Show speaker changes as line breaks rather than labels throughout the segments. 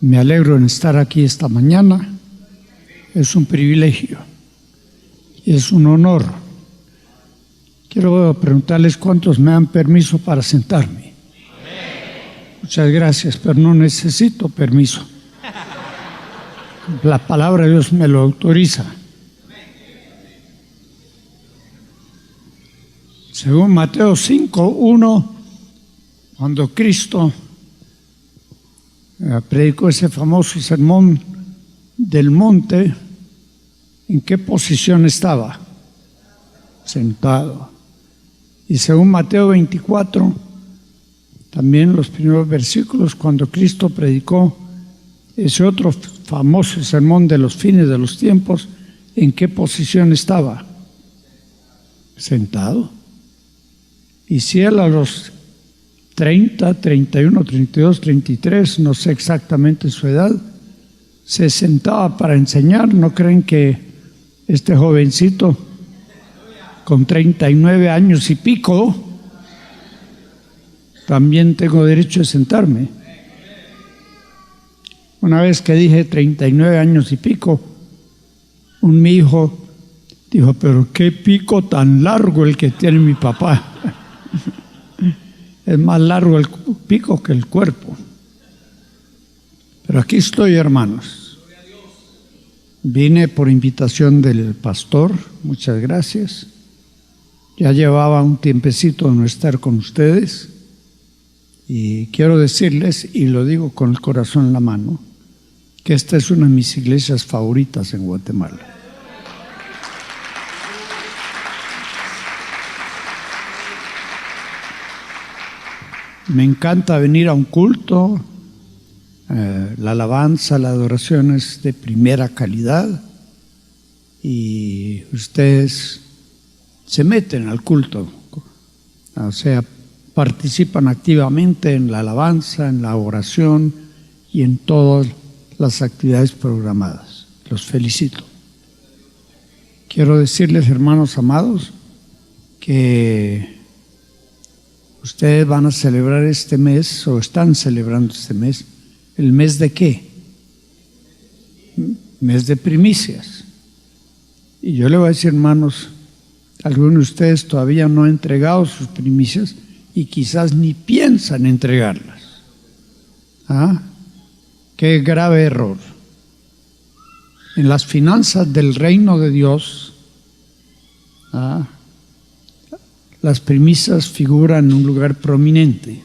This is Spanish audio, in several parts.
Me alegro en estar aquí esta mañana. Es un privilegio y es un honor. Quiero preguntarles cuántos me dan permiso para sentarme. Muchas gracias, pero no necesito permiso. La palabra de Dios me lo autoriza. Según Mateo 5:1, cuando Cristo predicó ese famoso sermón del monte, ¿en qué posición estaba? Sentado. Y según Mateo 24, también los primeros versículos, cuando Cristo predicó ese otro famoso sermón de los fines de los tiempos, ¿en qué posición estaba? Sentado. Y si él a los 30, 31, 32, 33, no sé exactamente su edad, se sentaba para enseñar, ¿no creen que este jovencito con 39 años y pico también tengo derecho de sentarme? Una vez que dije 39 años y pico, mi hijo dijo, pero qué pico tan largo el que tiene mi papá. Es más largo el pico que el cuerpo. Pero aquí estoy, hermanos. Vine por invitación del pastor, muchas gracias. Ya llevaba un tiempecito de no estar con ustedes. Y quiero decirles, y lo digo con el corazón en la mano, que esta es una de mis iglesias favoritas en Guatemala. Me encanta venir a un culto, la alabanza, la adoración es de primera calidad y ustedes se meten al culto, o sea, participan activamente en la alabanza, en la oración y en todas las actividades programadas. Los felicito. Quiero decirles, hermanos amados, que ustedes van a celebrar este mes, o están celebrando este mes. ¿El mes de qué? Mes de primicias. Y yo le voy a decir, hermanos, algunos de ustedes todavía no han entregado sus primicias y quizás ni piensan entregarlas. ¿Ah? Qué grave error. En las finanzas del reino de Dios, las primicias figuran en un lugar prominente.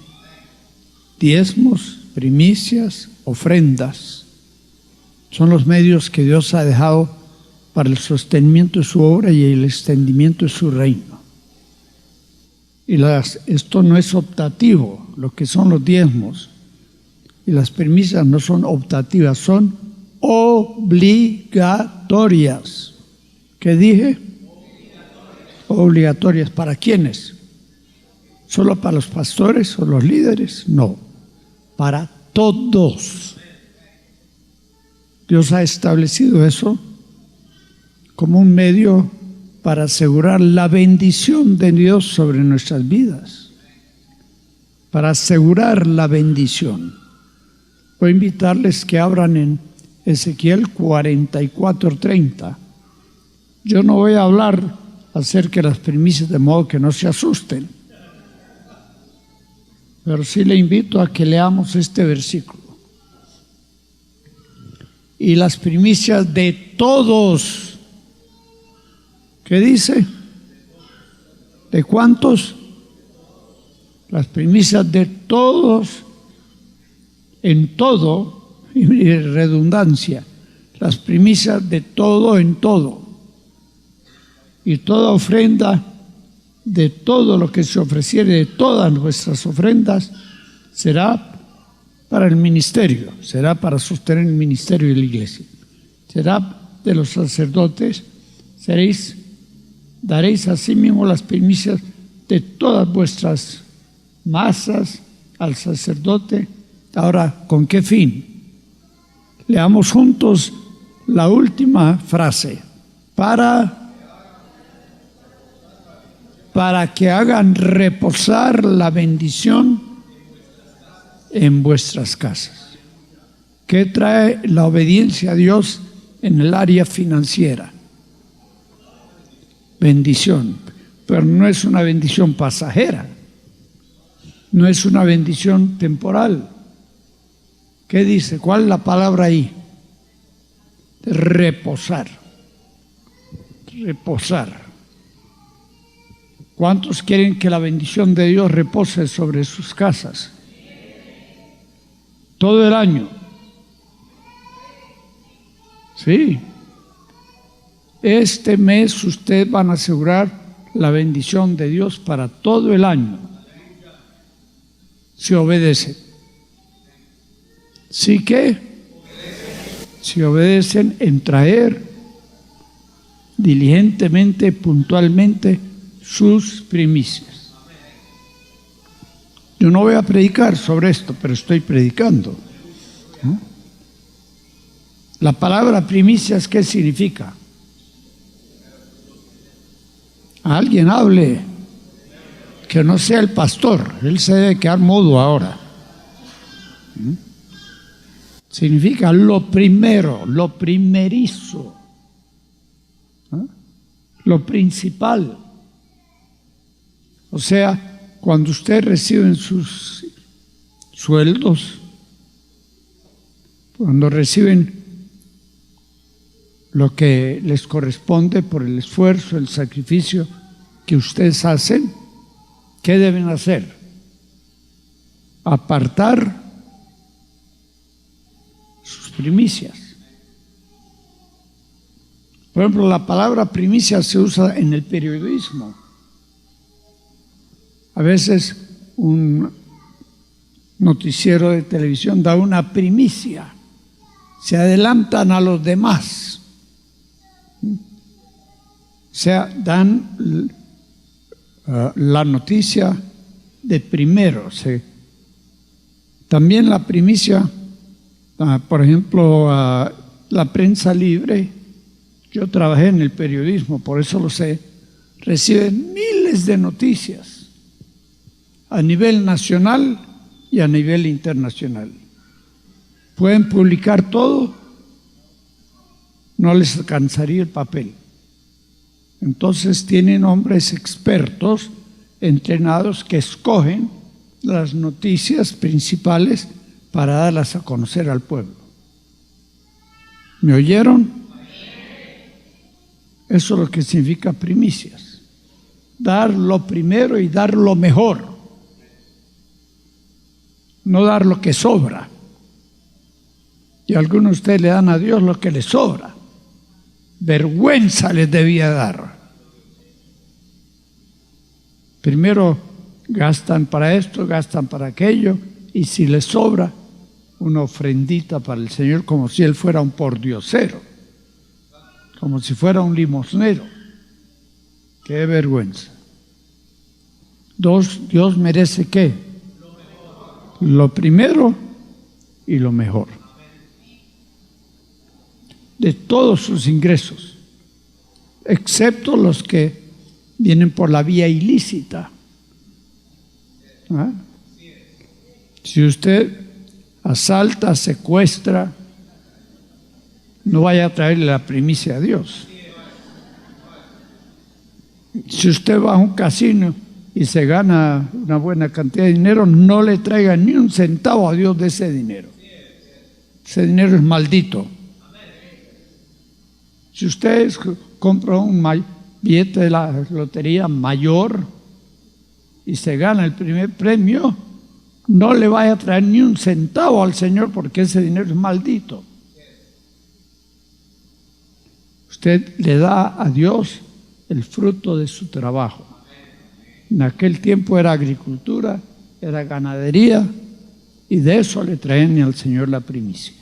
Diezmos, primicias, ofrendas son los medios que Dios ha dejado para el sostenimiento de su obra y el extendimiento de su reino. Y esto no es optativo, lo que son los diezmos y las primicias no son optativas, son obligatorias. ¿Qué dije? Obligatorias. ¿Para quiénes? ¿Solo para los pastores o los líderes? No, para todos. Dios ha establecido eso como un medio para asegurar la bendición de Dios sobre nuestras vidas, para asegurar la bendición. Voy a invitarles que abran en Ezequiel 44:30. Yo no voy a hablar acerca de las primicias de modo que no se asusten, pero sí le invito a que leamos este versículo. Y las primicias de todos, ¿qué dice? ¿De cuántos? Las primicias de todos, en todo, y redundancia, las primicias de todo en todo. Y toda ofrenda de todo lo que se ofreciere, de todas nuestras ofrendas, será para el ministerio, será para sostener el ministerio de la iglesia, será de los sacerdotes, daréis asimismo las primicias de todas vuestras masas al sacerdote. Ahora, ¿con qué fin? Leamos juntos la última frase. Para que hagan reposar la bendición en vuestras casas. ¿Qué trae la obediencia a Dios en el área financiera? Bendición, pero no es una bendición pasajera, no es una bendición temporal. ¿Qué dice? ¿Cuál es la palabra ahí? Reposar. Reposar. ¿Cuántos quieren que la bendición de Dios repose sobre sus casas? Todo el año. Sí. Este mes ustedes van a asegurar la bendición de Dios para todo el año. Si obedecen. ¿Sí qué? Si obedecen en traer diligentemente, puntualmente, sus primicias. Yo no voy a predicar sobre esto, pero estoy predicando, ¿no? La palabra primicias, ¿qué significa? Alguien hable, que no sea el pastor, él se debe quedar mudo ahora. Significa lo primero, lo primerizo, ¿no? Lo principal. O sea, cuando ustedes reciben sus sueldos, cuando reciben lo que les corresponde por el esfuerzo, el sacrificio que ustedes hacen, ¿qué deben hacer? Apartar sus primicias. Por ejemplo, la palabra primicia se usa en el periodismo. A veces un noticiero de televisión da una primicia, se adelantan a los demás. O sea, dan la noticia de primero. También la primicia, por ejemplo, la prensa libre, yo trabajé en el periodismo, por eso lo sé, reciben miles de noticias a nivel nacional y a nivel internacional. Pueden publicar todo, no les alcanzaría el papel. Entonces tienen hombres expertos, entrenados, que escogen las noticias principales para darlas a conocer al pueblo. ¿Me oyeron? Eso es lo que significa primicias. Dar lo primero y dar lo mejor. No dar lo que sobra. Y algunos de ustedes le dan a Dios lo que les sobra. Vergüenza les debía dar. Primero gastan para esto, gastan para aquello, y si les sobra, una ofrendita para el Señor, como si Él fuera un pordiosero, como si fuera un limosnero. ¡Qué vergüenza! Dios merece ¿qué? Lo primero y lo mejor de todos sus ingresos, excepto los que vienen por la vía ilícita. ¿Ah? Si usted asalta, secuestra, no vaya a traerle la primicia a Dios. Si usted va a un casino y se gana una buena cantidad de dinero, no le traiga ni un centavo a Dios de ese dinero. Ese dinero es maldito. Si usted compra un billete de la lotería mayor y se gana el primer premio, no le vaya a traer ni un centavo al Señor, porque ese dinero es maldito. Usted le da a Dios el fruto de su trabajo. En aquel tiempo era agricultura, era ganadería, y de eso le traían al Señor la primicia.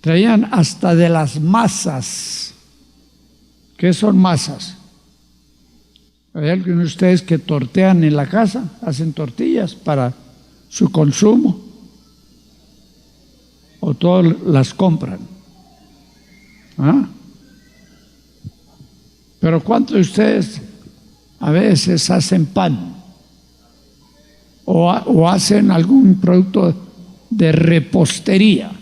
Traían hasta de las masas. ¿Qué son masas? Hay algunos de ustedes que tortean en la casa, hacen tortillas para su consumo, o todas las compran. ¿Ah? Pero ¿cuántos de ustedes a veces hacen pan o hacen algún producto de repostería.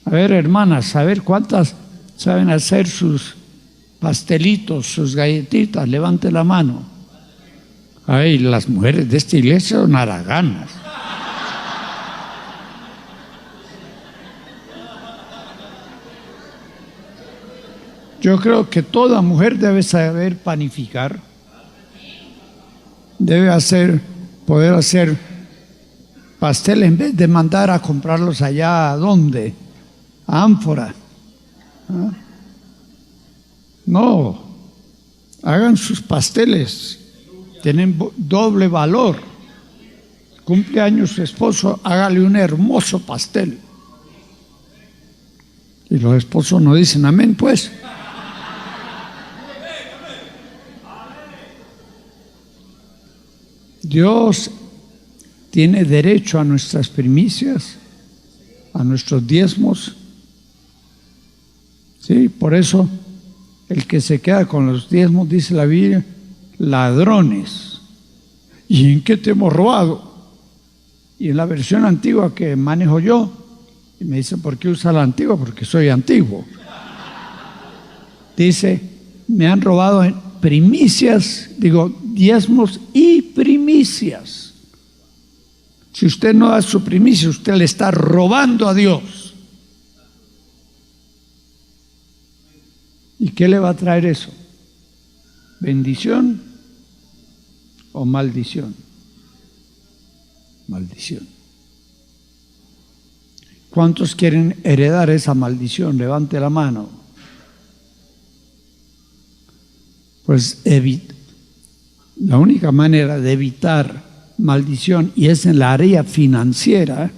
A ver, hermanas, a ver cuántas saben hacer sus pastelitos, sus galletitas. Levante la mano. Ay, las mujeres de esta iglesia son haraganas. Yo creo que toda mujer debe saber panificar, debe poder hacer pastel en vez de mandar a comprarlos allá. ¿A dónde? A Ánfora. ¿Ah? No, hagan sus pasteles, tienen doble valor. Cumpleaños su esposo, hágale un hermoso pastel. Y los esposos no dicen amén, pues. Dios tiene derecho a nuestras primicias, a nuestros diezmos. Sí, por eso el que se queda con los diezmos, dice la Biblia, ladrones. ¿Y en qué te hemos robado? Y en la versión antigua que manejo yo, y me dicen, ¿por qué usa la antigua? Porque soy antiguo. Dice, me han robado en primicias, digo, diezmos y primicias. Si usted no da su primicia, usted le está robando a Dios. ¿Y qué le va a traer eso? ¿Bendición o maldición? Maldición. ¿Cuántos quieren heredar esa maldición? Levante la mano. Pues la única manera de evitar maldición, y es en la área financiera,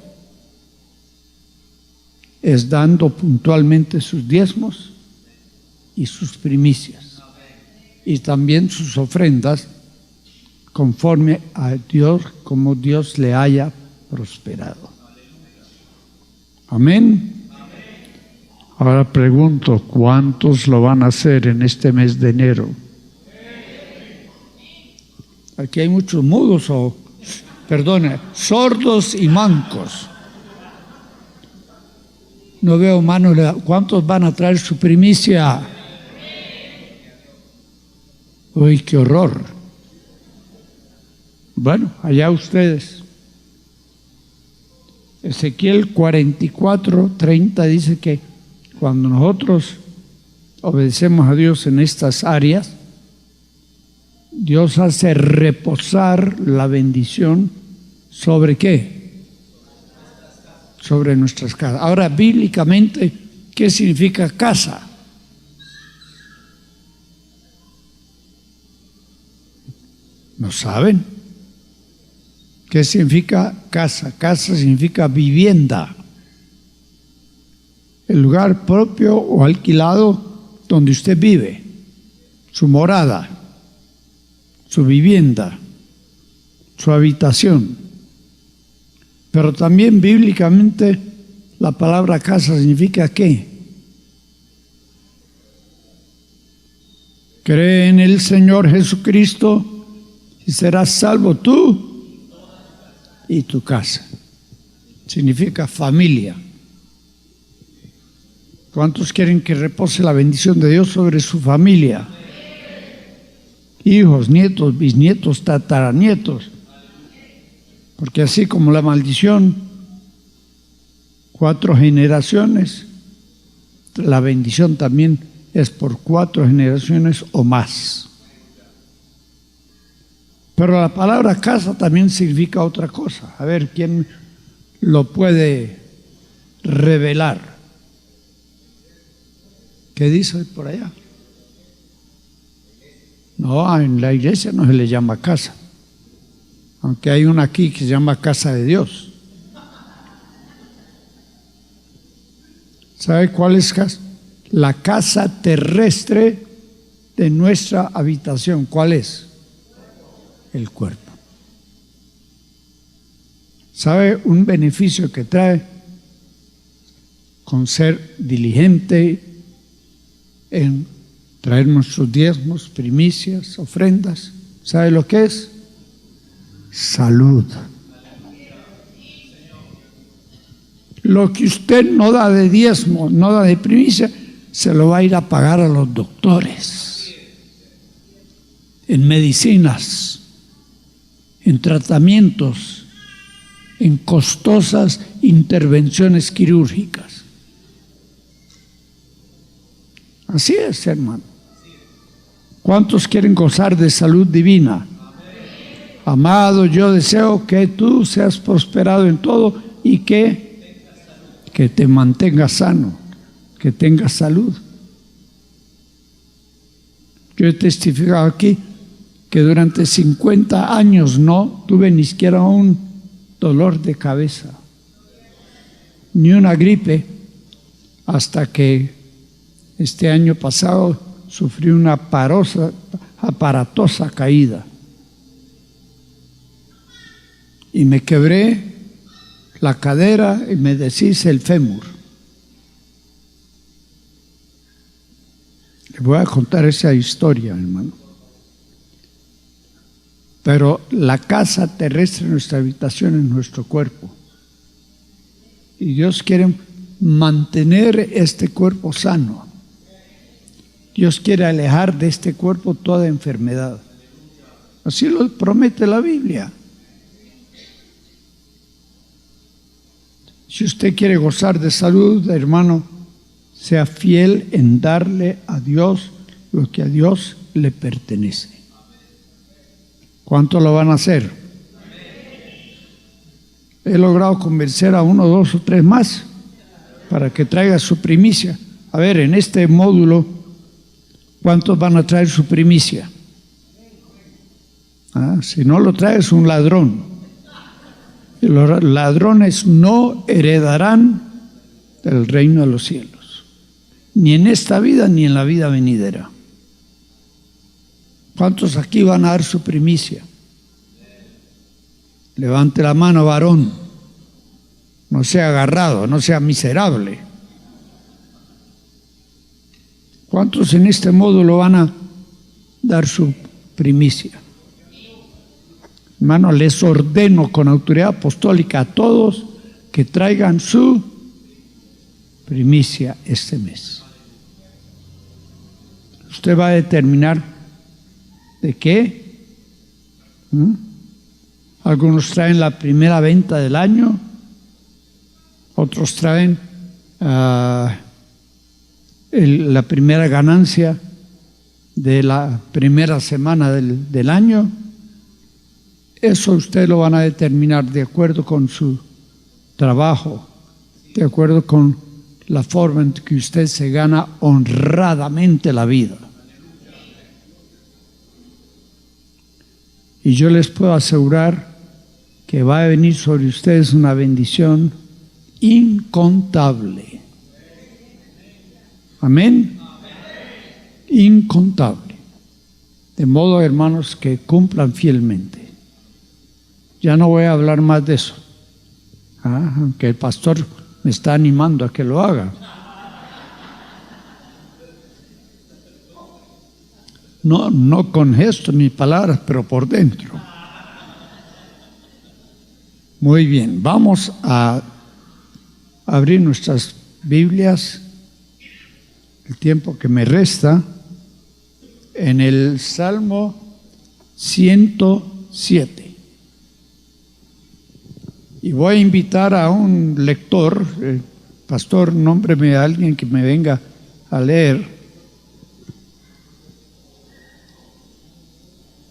es dando puntualmente sus diezmos y sus primicias, y también sus ofrendas conforme a Dios, como Dios le haya prosperado. Amén. Ahora pregunto, ¿cuántos lo van a hacer en este mes de enero? Aquí hay muchos mudos sordos y mancos. No veo manos. ¿Cuántos van a traer su primicia? Uy, qué horror. Bueno, allá ustedes. Ezequiel 44:30 dice que cuando nosotros obedecemos a Dios en estas áreas, Dios hace reposar la bendición ¿sobre qué? Sobre nuestras casas. Ahora, bíblicamente, ¿qué significa casa? ¿No saben? ¿Qué significa casa? Casa significa vivienda. El lugar propio o alquilado donde usted vive, su morada, su vivienda, su habitación. Pero también bíblicamente la palabra casa significa ¿qué? Cree en el Señor Jesucristo y serás salvo tú y tu casa. Significa familia. ¿Cuántos quieren que repose la bendición de Dios sobre su familia? Hijos, nietos, bisnietos, tataranietos. Porque así como la maldición, 4 generaciones, la bendición también es por 4 generaciones o más. Pero la palabra casa también significa otra cosa. A ver, ¿quién lo puede revelar? ¿Qué dice por allá? No, en la iglesia no se le llama casa. Aunque hay una aquí que se llama casa de Dios. ¿Sabe cuál es casa? La casa terrestre de nuestra habitación. ¿Cuál es? El cuerpo. ¿Sabe un beneficio que trae con ser diligente en traer nuestros diezmos, primicias, ofrendas? ¿Sabe lo que es? Salud. lo que usted no da de diezmo, no da de primicia, se lo va a ir a pagar a los doctores, en medicinas, en tratamientos, en costosas intervenciones quirúrgicas. Así es, hermano. ¿Cuántos quieren gozar de salud divina? Amado, yo deseo que tú seas prosperado en todo y que te mantengas sano, que tengas salud. Yo he testificado aquí que durante 50 años no tuve ni siquiera un dolor de cabeza, ni una gripe, hasta que este año pasado sufrí una aparatosa caída y me quebré la cadera y me deshice el fémur. Le voy a contar esa historia, hermano. Pero la casa terrestre, nuestra habitación, es nuestro cuerpo. Y Dios quiere mantener este cuerpo sano. Dios quiere alejar de este cuerpo toda enfermedad. Así lo promete la Biblia. Si usted quiere gozar de salud, hermano, sea fiel en darle a Dios lo que a Dios le pertenece. ¿Cuánto lo van a hacer? He logrado convencer a 1, 2 o 3 más para que traiga su primicia. A ver, en este módulo, ¿cuántos van a traer su primicia? Si no lo trae, es un ladrón. Y los ladrones no heredarán el reino de los cielos, ni en esta vida ni en la vida venidera. ¿Cuántos aquí van a dar su primicia? Levante la mano, varón. No sea agarrado, no sea miserable. ¿Cuántos en este módulo van a dar su primicia? Hermano, les ordeno con autoridad apostólica a todos que traigan su primicia este mes. Usted va a determinar de qué. Algunos traen la primera venta del año, otros traen la primera ganancia de la primera semana del año. Eso usted lo van a determinar de acuerdo con su trabajo, de acuerdo con la forma en que usted se gana honradamente la vida. Y yo les puedo asegurar que va a venir sobre ustedes una bendición incontable. Amén. Incontable. De modo, hermanos, que cumplan fielmente. Ya no voy a hablar más de eso, aunque el pastor me está animando a que lo haga. No con gestos ni palabras, pero por dentro. Muy bien, vamos a abrir nuestras Biblias, el tiempo que me resta, en el Salmo 107. Y voy a invitar a un lector, pastor, nómbreme a alguien que me venga a leer.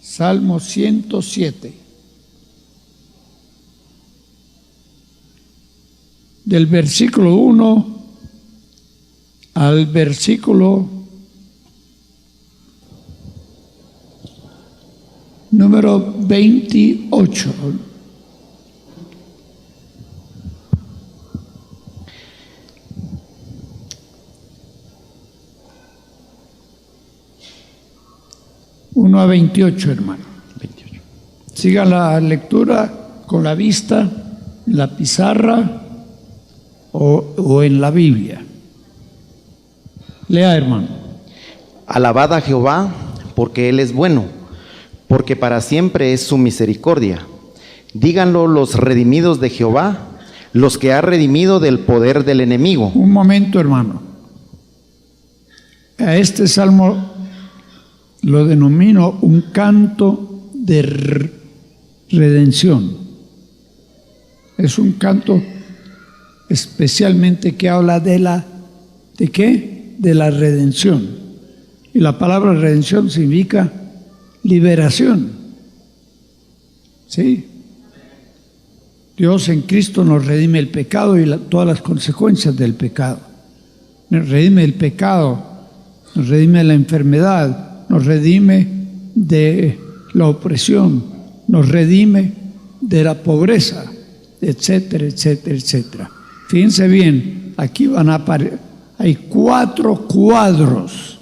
Salmo 107. Del versículo 1 al versículo número 28. Uno a 28, hermano. 28. Siga la lectura con la vista, en la pizarra o en la Biblia. Lea, hermano.
Alabad a Jehová, porque Él es bueno, porque para siempre es su misericordia. Díganlo los redimidos de Jehová, los que ha redimido del poder del enemigo.
Un momento, hermano. A este salmo lo denomino un canto de redención. Es un canto especialmente que habla ¿de qué? De la redención. Y la palabra redención significa liberación. ¿Sí? Dios en Cristo nos redime el pecado y todas las consecuencias del pecado. Nos redime el pecado, nos redime la enfermedad, nos redime de la opresión, nos redime de la pobreza, etcétera, etcétera, etcétera. Fíjense bien, aquí van a aparecer, hay 4 cuadros,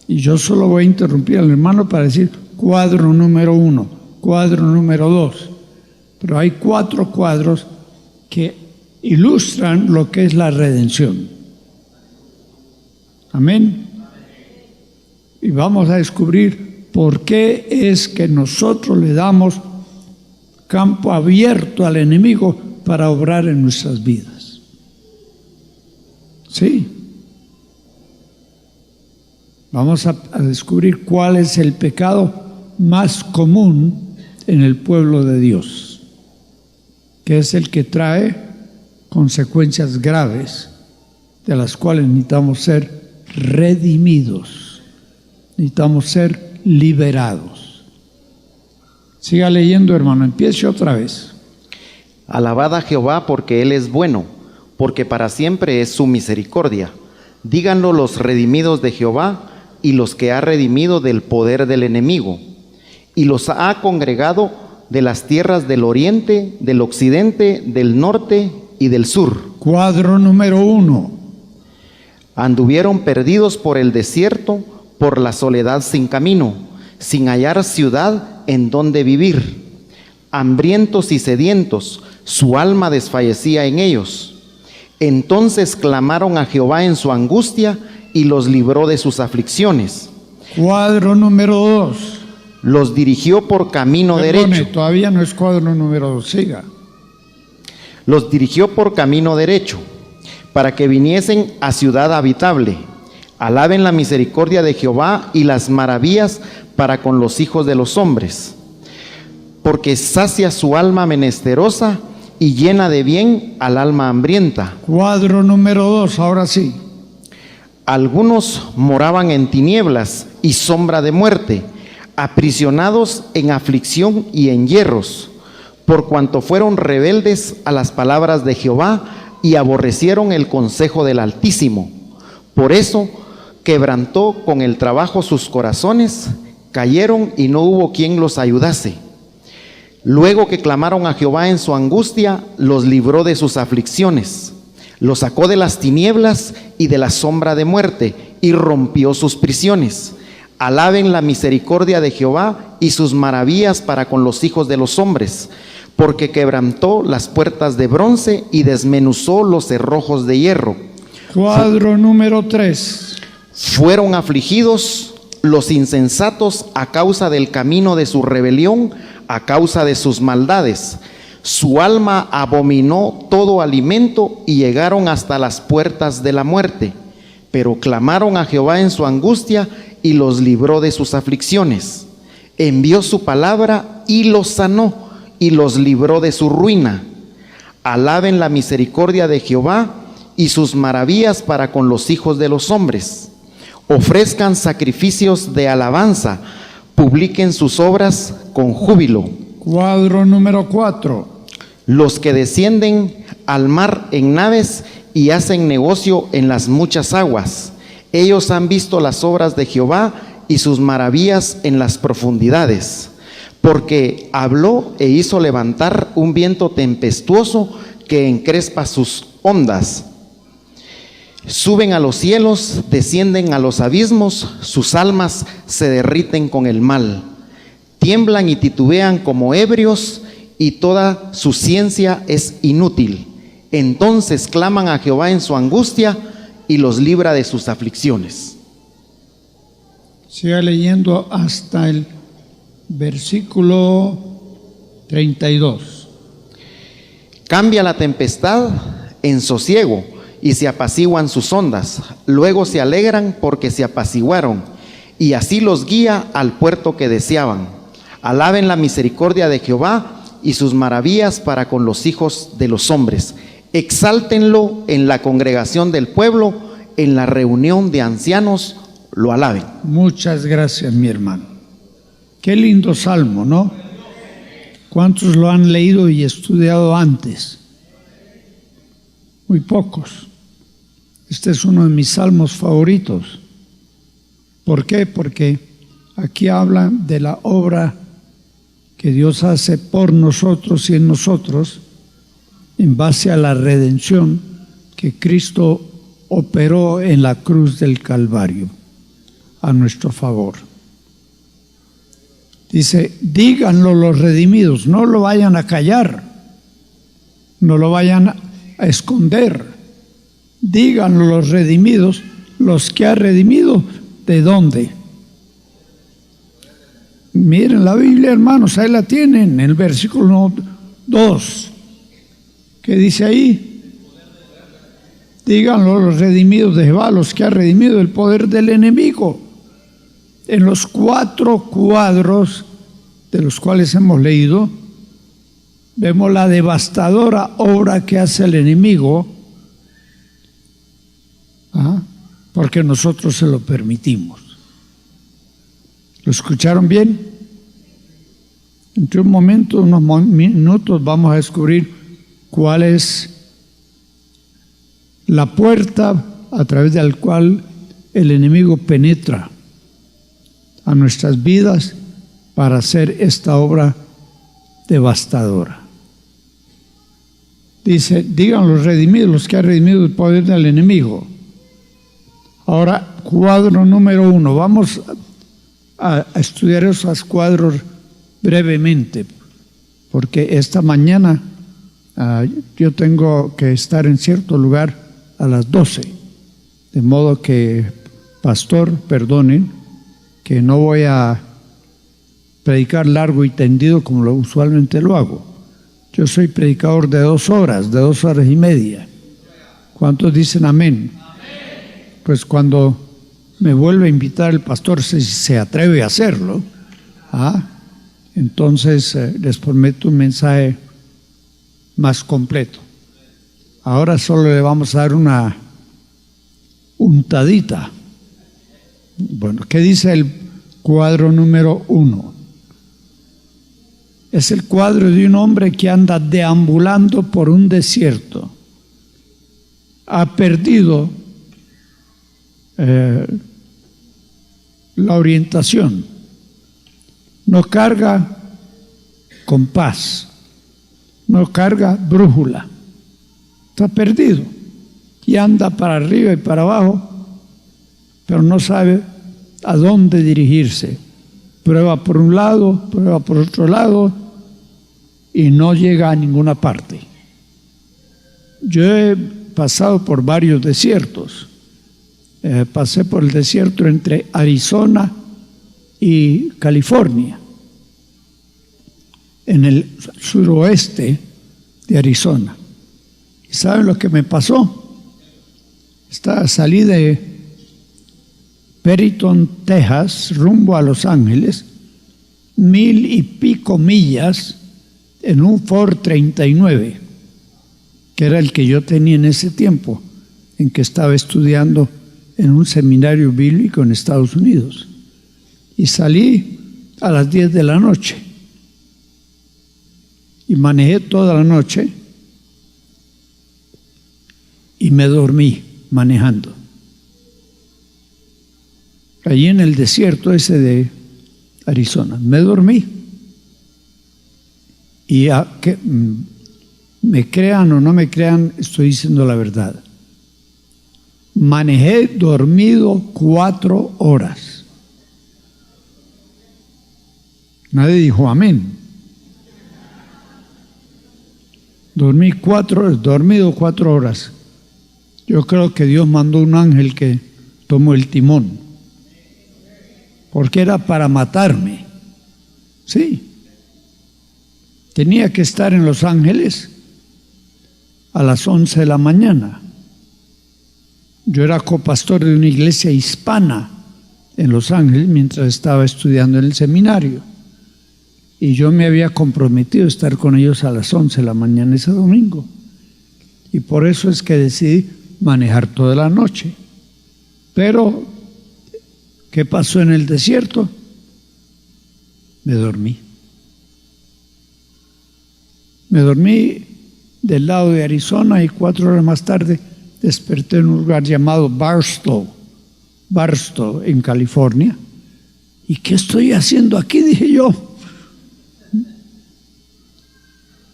y yo solo voy a interrumpir al hermano para decir cuadro número 1, cuadro número 2, pero hay 4 cuadros que ilustran lo que es la redención. Amén. Y vamos a descubrir por qué es que nosotros le damos campo abierto al enemigo para obrar en nuestras vidas. ¿Sí? Vamos a descubrir cuál es el pecado más común en el pueblo de Dios, que es el que trae consecuencias graves, de las cuales necesitamos ser redimidos, necesitamos ser liberados. Siga leyendo, hermano, empiece otra vez.
Alabad a Jehová porque Él es bueno, porque para siempre es su misericordia. Díganlo los redimidos de Jehová y los que ha redimido del poder del enemigo, y los ha congregado de las tierras del oriente, del occidente, del norte y del sur.
Cuadro número 1.
Anduvieron perdidos por el desierto, por la soledad sin camino, sin hallar ciudad en donde vivir. Hambrientos y sedientos, su alma desfallecía en ellos. Entonces clamaron a Jehová en su angustia y los libró de sus aflicciones.
Cuadro número 2.
Los dirigió por camino derecho.
Todavía no es cuadro número 2, siga.
Los dirigió por camino derecho, para que viniesen a ciudad habitable. Alaben la misericordia de Jehová y las maravillas para con los hijos de los hombres. Porque sacia su alma menesterosa y llena de bien al alma hambrienta.
Cuadro número 2, ahora sí.
Algunos moraban en tinieblas y sombra de muerte, aprisionados en aflicción y en hierros, por cuanto fueron rebeldes a las palabras de Jehová y aborrecieron el consejo del Altísimo. Por eso quebrantó con el trabajo sus corazones, cayeron y no hubo quien los ayudase. Luego que clamaron a Jehová en su angustia, los libró de sus aflicciones. Los sacó de las tinieblas y de la sombra de muerte y rompió sus prisiones. Alaben la misericordia de Jehová y sus maravillas para con los hijos de los hombres, porque quebrantó las puertas de bronce y desmenuzó los cerrojos de hierro.
Cuadro número 3.
Fueron afligidos los insensatos a causa del camino de su rebelión, a causa de sus maldades. Su alma abominó todo alimento y llegaron hasta las puertas de la muerte. Pero clamaron a Jehová en su angustia y los libró de sus aflicciones. Envió su palabra y los sanó y los libró de su ruina. Alaben la misericordia de Jehová y sus maravillas para con los hijos de los hombres. Ofrezcan sacrificios de alabanza, publiquen sus obras con júbilo.
Cuadro número 4.
Los que descienden al mar en naves y hacen negocio en las muchas aguas. Ellos han visto las obras de Jehová y sus maravillas en las profundidades. Porque habló e hizo levantar un viento tempestuoso que encrespa sus ondas. Suben a los cielos, descienden a los abismos, sus almas se derriten con el mal. Tiemblan y titubean como ebrios, y toda su ciencia es inútil. Entonces claman a Jehová en su angustia y los libra de sus aflicciones.
Siga leyendo hasta el versículo 32.
Cambia la tempestad en sosiego y se apaciguan sus ondas. Luego se alegran porque se apaciguaron, y así los guía al puerto que deseaban. Alaben la misericordia de Jehová y sus maravillas para con los hijos de los hombres. Exáltenlo en la congregación del pueblo, en la reunión de ancianos lo alaben.
Muchas gracias, mi hermano. Qué lindo salmo, ¿no? ¿Cuántos lo han leído y estudiado antes? Muy pocos. Este es uno de mis salmos favoritos. ¿Por qué? Porque aquí habla de la obra que Dios hace por nosotros y en nosotros en base a la redención que Cristo operó en la cruz del Calvario a nuestro favor. Dice, díganlo los redimidos, no lo vayan a callar, no lo vayan a esconder. Díganlo los redimidos, los que ha redimido, ¿de dónde? Miren la Biblia, hermanos, ahí la tienen, en el versículo 2. ¿Qué dice ahí? Díganlo los redimidos de Jehová, los que ha redimido del poder del enemigo. En los 4 cuadros de los cuales hemos leído, vemos la devastadora obra que hace el enemigo, porque nosotros se lo permitimos. ¿Lo escucharon bien? Entre un momento, unos minutos, vamos a descubrir cuál es la puerta a través de la cual el enemigo penetra a nuestras vidas para hacer esta obra devastadora. Dice, digan los redimidos, los que han redimido el poder del enemigo. Ahora, cuadro número 1. Vamos a estudiar esos cuadros brevemente, porque esta mañana yo tengo que estar en cierto lugar a las 12, de modo que, pastor, perdonen, que no voy a predicar largo y tendido como usualmente lo hago. Yo soy predicador de 2 horas, de 2 horas y media. ¿Cuántos dicen amén? Pues cuando me vuelve a invitar el pastor, si se atreve a hacerlo, entonces les prometo un mensaje más completo. Ahora solo le vamos a dar una untadita. Bueno, ¿qué dice el cuadro número 1? Es el cuadro de un hombre que anda deambulando por un desierto. Ha perdido la orientación. No carga compás, no carga brújula. Está perdido y anda para arriba y para abajo, pero no sabe a dónde dirigirse. Prueba por un lado, prueba por otro lado y no llega a ninguna parte. Yo he pasado por varios desiertos. Pasé por el desierto entre Arizona y California, en el suroeste de Arizona. ¿Y saben lo que me pasó? Salí de Perryton, Texas, rumbo a Los Ángeles, 1000 y pico millas en un Ford 39, que era el que yo tenía en ese tiempo, en que estaba estudiando en un seminario bíblico en Estados Unidos. Y salí a las 10 de la noche y manejé toda la noche y me dormí manejando. Allí en el desierto ese de Arizona, me dormí. Y que me crean o no me crean, estoy diciendo la verdad. Manejé dormido 4 horas. Nadie dijo amén. Dormido 4 horas. Yo creo que Dios mandó un ángel que tomó el timón, porque era para matarme. Sí. Tenía que estar en Los Ángeles a las 11 de la mañana. Yo era copastor de una iglesia hispana en Los Ángeles mientras estaba estudiando en el seminario. Y yo me había comprometido a estar con ellos a las 11 de la mañana ese domingo. Y por eso es que decidí manejar toda la noche. Pero, ¿qué pasó en el desierto? Me dormí. Me dormí del lado de Arizona y 4 horas más tarde desperté en un lugar llamado Barstow, en California. ¿Y qué estoy haciendo aquí?, dije yo.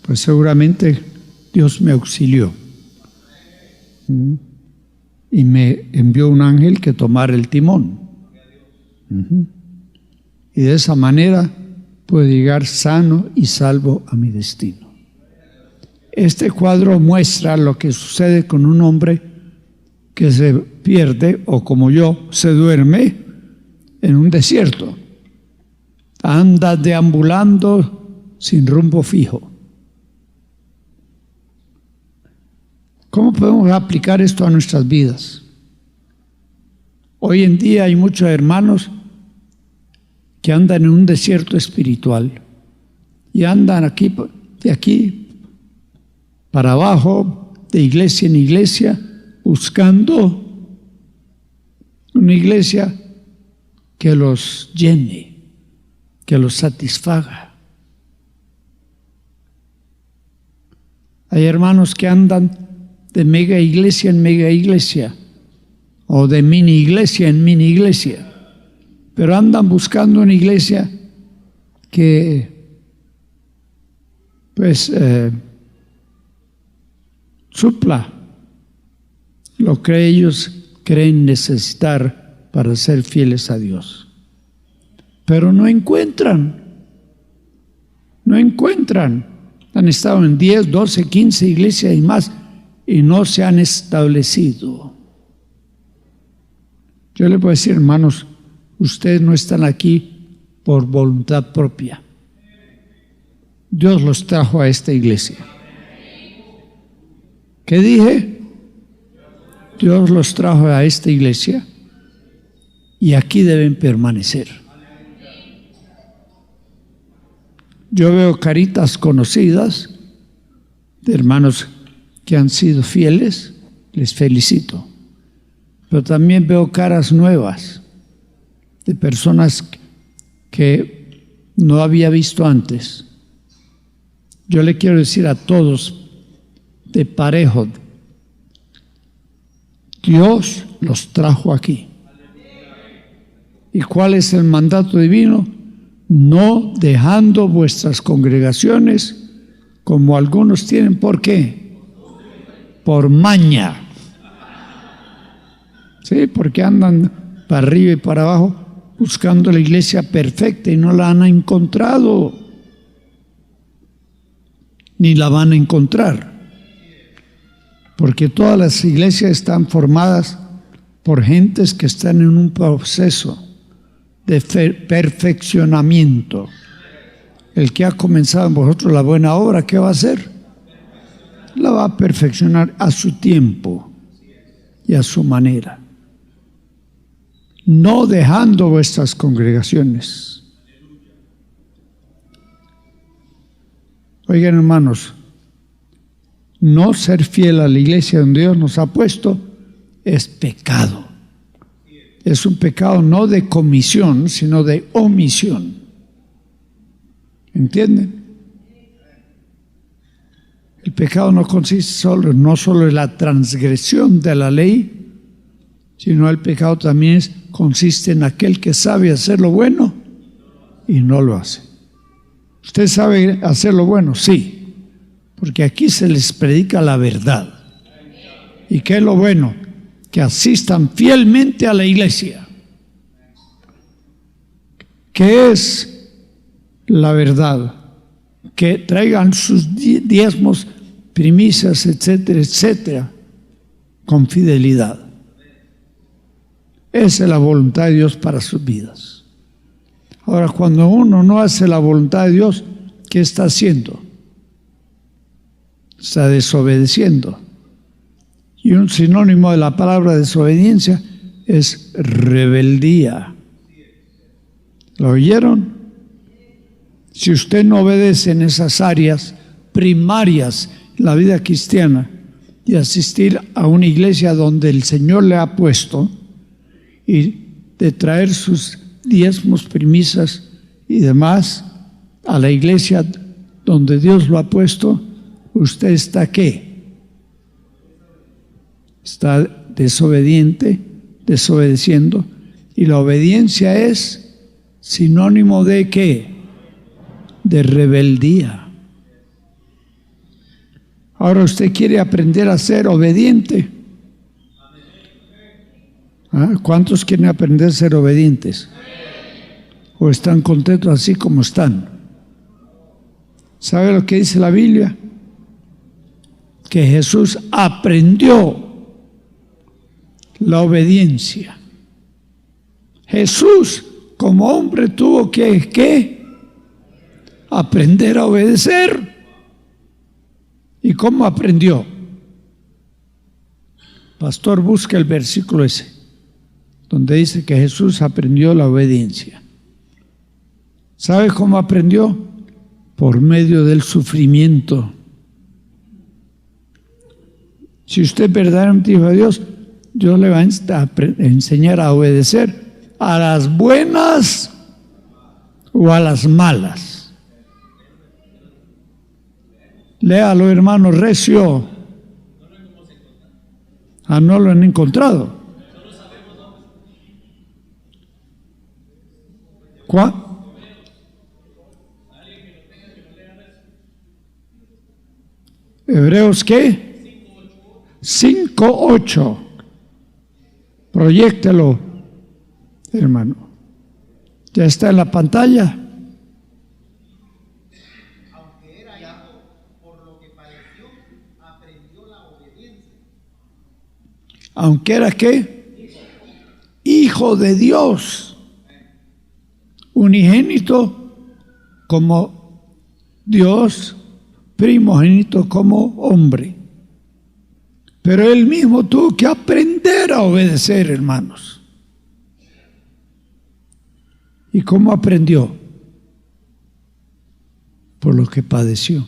Pues seguramente Dios me auxilió y me envió un ángel que tomara el timón. Y de esa manera pude llegar sano y salvo a mi destino. Este cuadro muestra lo que sucede con un hombre que se pierde, o como yo, se duerme en un desierto. Anda deambulando sin rumbo fijo. ¿Cómo podemos aplicar esto a nuestras vidas? Hoy en día hay muchos hermanos que andan en un desierto espiritual y andan de aquí para abajo, de iglesia en iglesia, buscando una iglesia que los llene, que los satisfaga. Hay hermanos que andan de mega iglesia en mega iglesia o de mini iglesia en mini iglesia, pero andan buscando una iglesia que supla lo que ellos creen necesitar para ser fieles a Dios, pero no encuentran. Han estado en 10, 12, 15 iglesias y más y no se han establecido. Yo les voy a decir, hermanos, ustedes no están aquí por voluntad propia. Dios los trajo a esta iglesia. ¿Qué dije? Dios los trajo a esta iglesia y aquí deben permanecer. Yo veo caritas conocidas de hermanos que han sido fieles, les felicito. Pero también veo caras nuevas de personas que no había visto antes. Yo le quiero decir a todos de parejo, Dios los trajo aquí. ¿Y cuál es el mandato divino? No dejando vuestras congregaciones como algunos tienen. ¿Por qué? Por maña. Sí, porque andan para arriba y para abajo buscando la iglesia perfecta y no la han encontrado, ni la van a encontrar, porque todas las iglesias están formadas por gentes que están en un proceso de perfeccionamiento. El que ha comenzado en vosotros la buena obra, ¿qué va a hacer? La va a perfeccionar a su tiempo y a su manera, no dejando vuestras congregaciones. Oigan, hermanos, no ser fiel a la iglesia donde Dios nos ha puesto es pecado. Es un pecado no de comisión, sino de omisión. ¿Entienden? El pecado no consiste no solo en la transgresión de la ley, sino el pecado también consiste en aquel que sabe hacer lo bueno y no lo hace. ¿Usted sabe hacer lo bueno? Sí, porque aquí se les predica la verdad. ¿Y qué es lo bueno? Que asistan fielmente a la iglesia. ¿Qué es la verdad? Que traigan sus diezmos, primicias, etcétera, etcétera, con fidelidad. Esa es la voluntad de Dios para sus vidas. Ahora, cuando uno no hace la voluntad de Dios, ¿qué está haciendo? está desobedeciendo. Y un sinónimo de la palabra desobediencia es rebeldía. ¿Lo oyeron? Si usted no obedece en esas áreas primarias en la vida cristiana y asistir a una iglesia donde el Señor le ha puesto y de traer sus diezmos, primicias y demás a la iglesia donde Dios lo ha puesto, ¿usted está qué? Está desobedeciendo, y la obediencia es sinónimo de ¿qué? De rebeldía. Ahora usted quiere aprender a ser obediente. ¿Ah? ¿Cuántos quieren aprender a ser obedientes? ¿O están contentos así como están? ¿Sabe lo que dice la Biblia? Que Jesús aprendió la obediencia. Jesús, como hombre, tuvo que aprender a obedecer. ¿Y cómo aprendió? Pastor, busca el versículo ese, donde dice que Jesús aprendió la obediencia. ¿Sabe cómo aprendió? Por medio del sufrimiento. Si usted verdaderamente dijo a Dios, Dios le va a enseñar a obedecer a las buenas o a las malas. Léalo, hermano, recio. Ah, no lo han encontrado. Hebreos ¿qué? 5:8. Proyéctelo, hermano. Ya está en la pantalla.
Aunque era hijo, por lo que padeció, aprendió la obediencia.
Aunque era ¿qué? Hijo de Dios, unigénito como Dios, primogénito como hombre. Pero él mismo tuvo que aprender a obedecer, hermanos. ¿Y cómo aprendió? Por lo que padeció.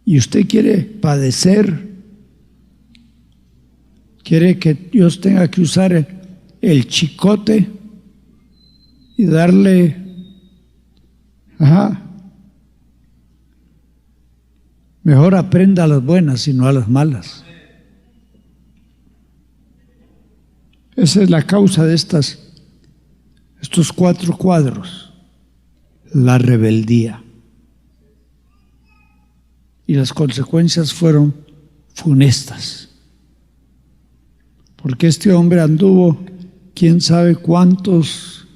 ¿Y usted quiere padecer? ¿Quiere que Dios tenga que usar el chicote y darle? Mejor aprenda a las buenas y no a las malas. Esa es la causa de estos 4 cuadros. La rebeldía. Y las consecuencias fueron funestas. Porque este hombre anduvo quién sabe cuántos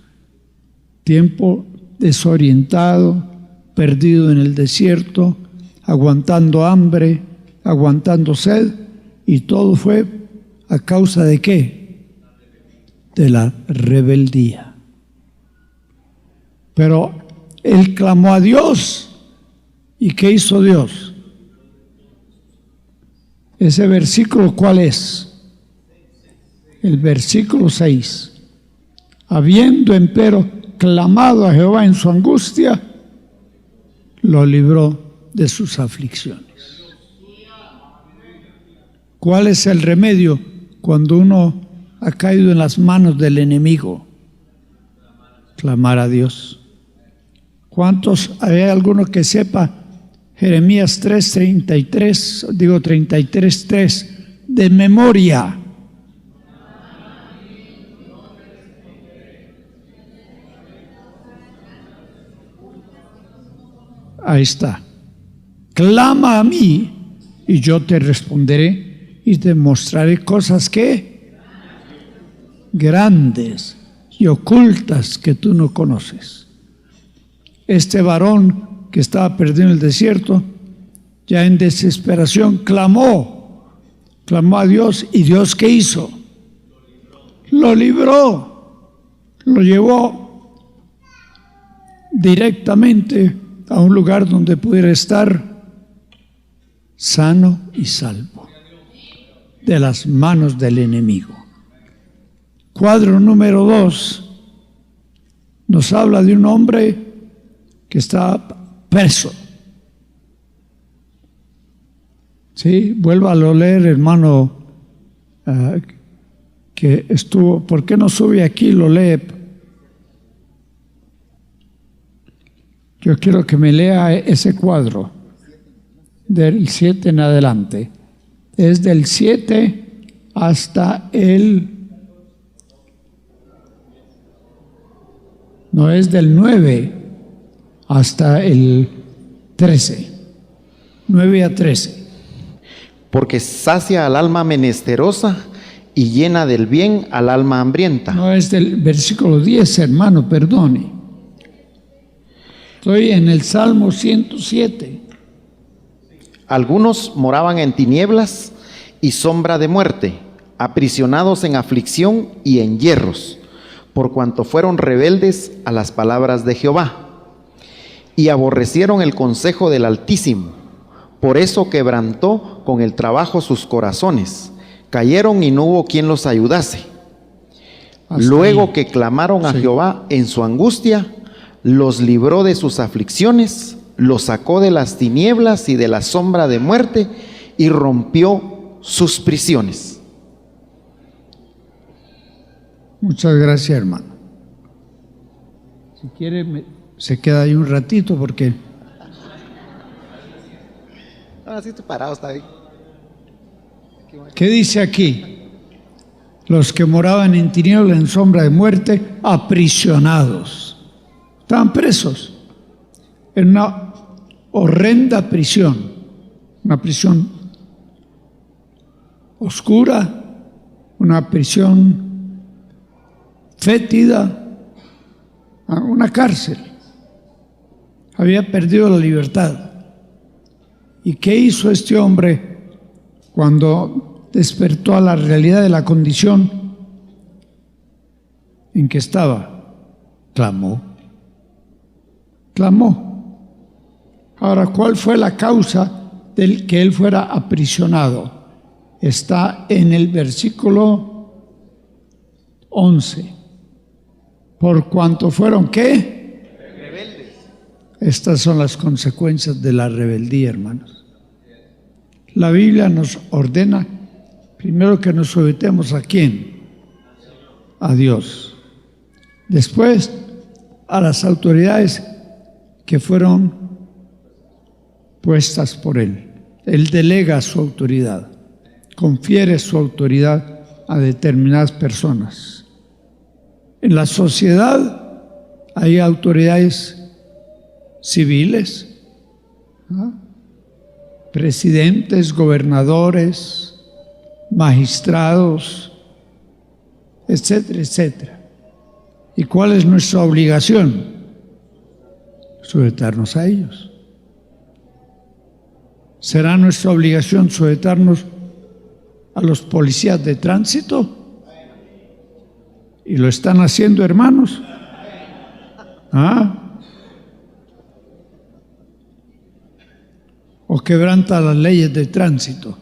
tiempo desorientado, perdido en el desierto, aguantando hambre, aguantando sed, y todo fue a causa de ¿qué? De la rebeldía. Pero él clamó a Dios, ¿y qué hizo Dios? Ese versículo, ¿cuál es? El versículo 6. Habiendo empero clamado a Jehová en su angustia, lo libró de sus aflicciones. ¿Cuál es el remedio cuando uno ha caído en las manos del enemigo? Clamar a Dios. ¿Cuántos, hay alguno que sepa Jeremías 33:3 de memoria? Ahí está. Clama a mí y yo te responderé y te mostraré cosas que grandes y ocultas que tú no conoces. Este varón que estaba perdido en el desierto, ya en desesperación, clamó a Dios, y Dios ¿qué hizo? Lo libró, lo llevó directamente a un lugar donde pudiera estar sano y salvo de las manos del enemigo. Cuadro número 2 nos habla de un hombre que está preso. Sí, vuélvalo a leer, hermano, que estuvo. ¿Por qué no sube aquí y lo lee? Yo quiero que me lea ese cuadro del 7 en adelante. Es del 7 hasta no es del 9 hasta el 13. 9 a 13.
Porque sacia al alma menesterosa y llena del bien al alma hambrienta.
No es del versículo 10, hermano, perdone. Estoy en el Salmo 107.
Algunos moraban en tinieblas y sombra de muerte, aprisionados en aflicción y en hierros, por cuanto fueron rebeldes a las palabras de Jehová, y aborrecieron el consejo del Altísimo. Por eso quebrantó con el trabajo sus corazones, cayeron y no hubo quien los ayudase. Luego que clamaron a Jehová en su angustia, los libró de sus aflicciones, los sacó de las tinieblas y de la sombra de muerte y rompió sus prisiones.
Muchas gracias, hermano. Si quiere, se queda ahí un ratito porque...
Ahora sí estoy parado, está bien.
¿Qué dice aquí? Los que moraban en tinieblas, en sombra de muerte, aprisionados. Estaban presos en una horrenda prisión, una prisión oscura, una prisión fétida, una cárcel. Había perdido la libertad. ¿Y qué hizo este hombre cuando despertó a la realidad de la condición en que estaba? Clamó. Ahora, ¿cuál fue la causa del que él fuera aprisionado? Está en el versículo 11. ¿Por cuanto fueron qué?
Rebeldes.
Estas son las consecuencias de la rebeldía, hermanos. La Biblia nos ordena primero que nos sometemos ¿a quién? A Dios. Después a las autoridades que fueron puestas por Él. Él delega su autoridad, confiere su autoridad a determinadas personas. En la sociedad hay autoridades civiles, ¿no? Presidentes, gobernadores, magistrados, etcétera, etcétera. ¿Y cuál es nuestra obligación? Sujetarnos a ellos. ¿Será nuestra obligación sujetarnos a los policías de tránsito? ¿Y lo están haciendo, hermanos? ¿O quebrantan las leyes de tránsito?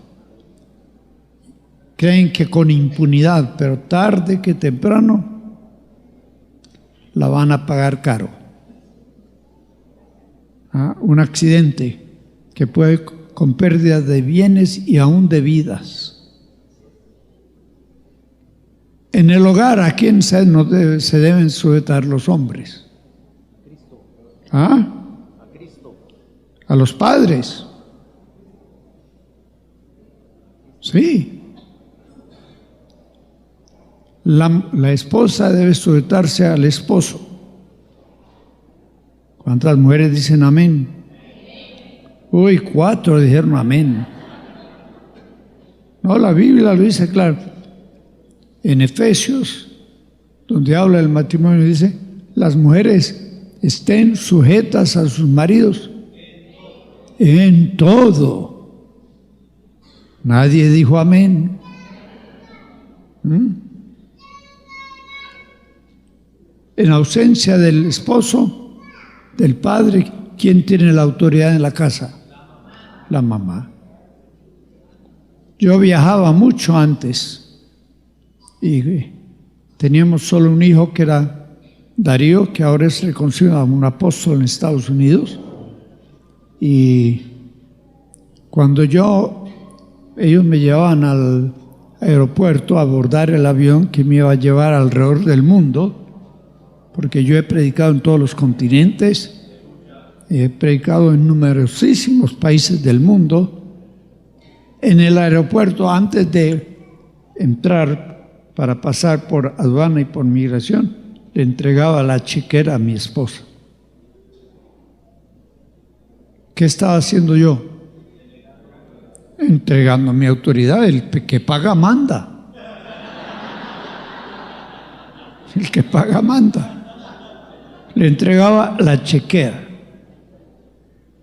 Creen que con impunidad, pero tarde que temprano la van a pagar caro. Un accidente que puede con pérdidas de bienes y aún de vidas. En el hogar, ¿a quién se deben sujetar los hombres? A los padres. Sí. La esposa debe sujetarse al esposo. ¿Cuántas mujeres dicen amén? Uy, 4 dijeron amén. No, la Biblia lo dice claro. En Efesios, donde habla del matrimonio, dice, las mujeres estén sujetas a sus maridos en todo. Nadie dijo amén. En ausencia del esposo, del padre, ¿quién tiene la autoridad en la casa? La mamá. Yo viajaba mucho antes y teníamos solo un hijo que era Darío, que ahora es reconocido un apóstol en Estados Unidos. Y cuando ellos me llevaban al aeropuerto a abordar el avión que me iba a llevar alrededor del mundo, porque yo he predicado en todos los continentes, he predicado en numerosísimos países del mundo. En el aeropuerto, antes de entrar para pasar por aduana y por migración, le entregaba la chequera a mi esposa. ¿Qué estaba haciendo yo? Entregando mi autoridad. El que paga manda. El que paga manda. Le entregaba la chequera,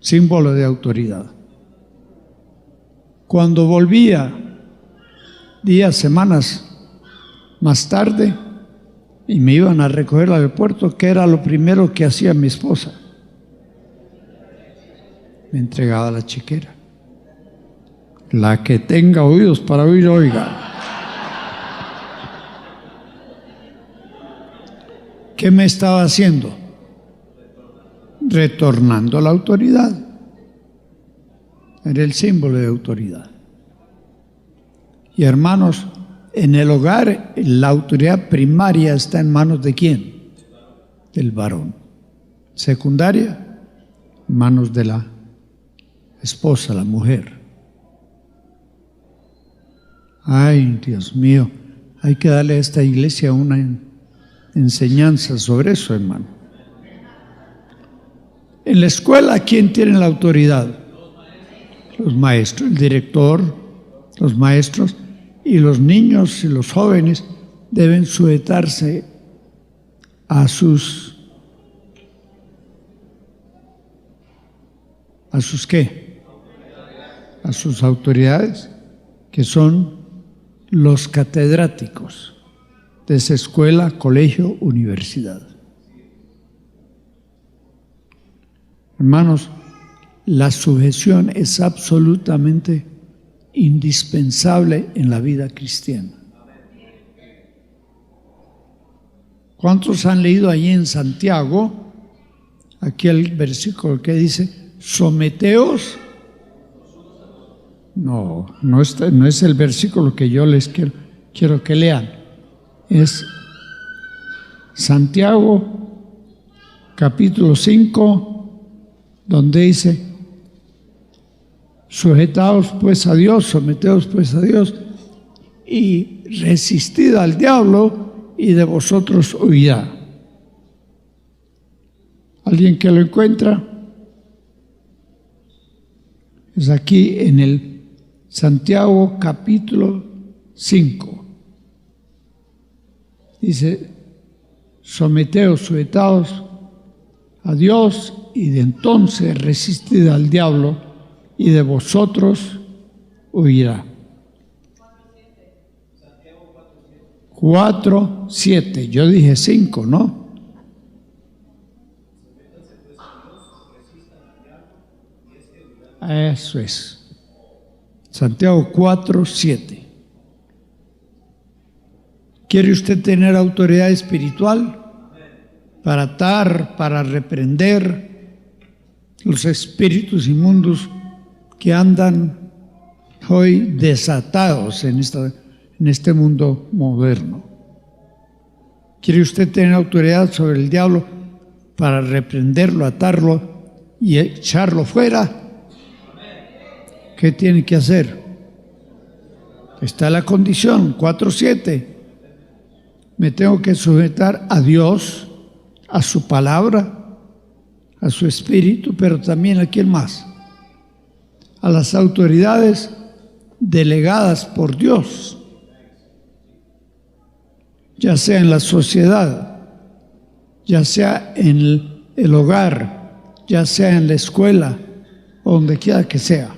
símbolo de autoridad. Cuando volvía, días, semanas más tarde, y me iban a recoger al aeropuerto, ¿qué era lo primero que hacía mi esposa? Me entregaba la chequera. La que tenga oídos para oír, oiga. ¿Qué me estaba haciendo? Retornando la autoridad. Era el símbolo de autoridad. Y hermanos, en el hogar la autoridad primaria está en manos ¿de quién? Del varón. Secundaria, en manos de la esposa, la mujer. Ay, Dios mío, hay que darle a esta iglesia una enseñanza sobre eso, hermano. En la escuela, ¿quién tiene la autoridad? Los maestros, el director, los maestros, y los niños y los jóvenes deben sujetarse a sus ¿qué? A sus autoridades, que son los catedráticos de esa escuela, colegio, universidad. Hermanos, la sujeción es absolutamente indispensable en la vida cristiana. ¿Cuántos han leído allí en Santiago aquel versículo que dice, someteos? No es el versículo que yo les quiero que lean. Es Santiago, capítulo 5, donde dice, sujetaos pues a Dios, someteos pues a Dios, y resistid al diablo, y de vosotros huirá. ¿Alguien que lo encuentra? Es aquí en el Santiago capítulo 5. Dice, someteos, sujetaos a Dios, y de entonces resistid al diablo, y de vosotros huirá. 4:7. Yo dije 5, ¿no? Eso es. Santiago 4:7. ¿Quiere usted tener autoridad espiritual para atar, para reprender los espíritus inmundos que andan hoy desatados en este mundo moderno? ¿Quiere usted tener autoridad sobre el diablo para reprenderlo, atarlo y echarlo fuera? ¿Qué tiene que hacer? Está la condición, 4:7. Me tengo que sujetar a Dios, a su palabra, a su espíritu, pero también a quién más, a las autoridades delegadas por Dios, ya sea en la sociedad, ya sea en el hogar, ya sea en la escuela, o donde quiera que sea.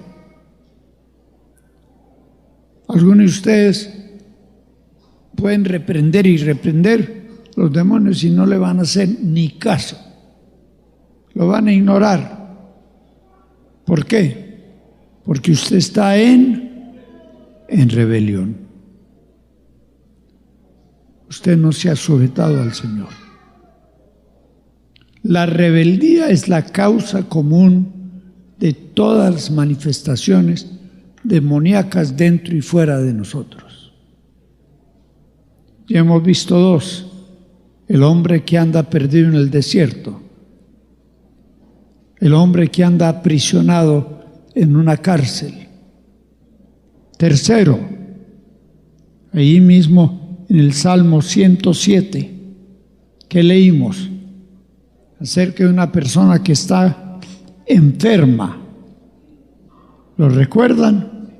Algunos de ustedes pueden reprender y reprender los demonios y no le van a hacer ni caso, lo van a ignorar. ¿Por qué? Porque usted está en en rebelión. Usted no se ha sujetado al Señor. La rebeldía es la causa común de todas las manifestaciones demoníacas dentro y fuera de nosotros. Ya hemos visto dos: el hombre que anda perdido en el desierto, el hombre que anda aprisionado en una cárcel. Tercero, ahí mismo en el Salmo 107, que leímos acerca de una persona que está enferma. ¿Lo recuerdan?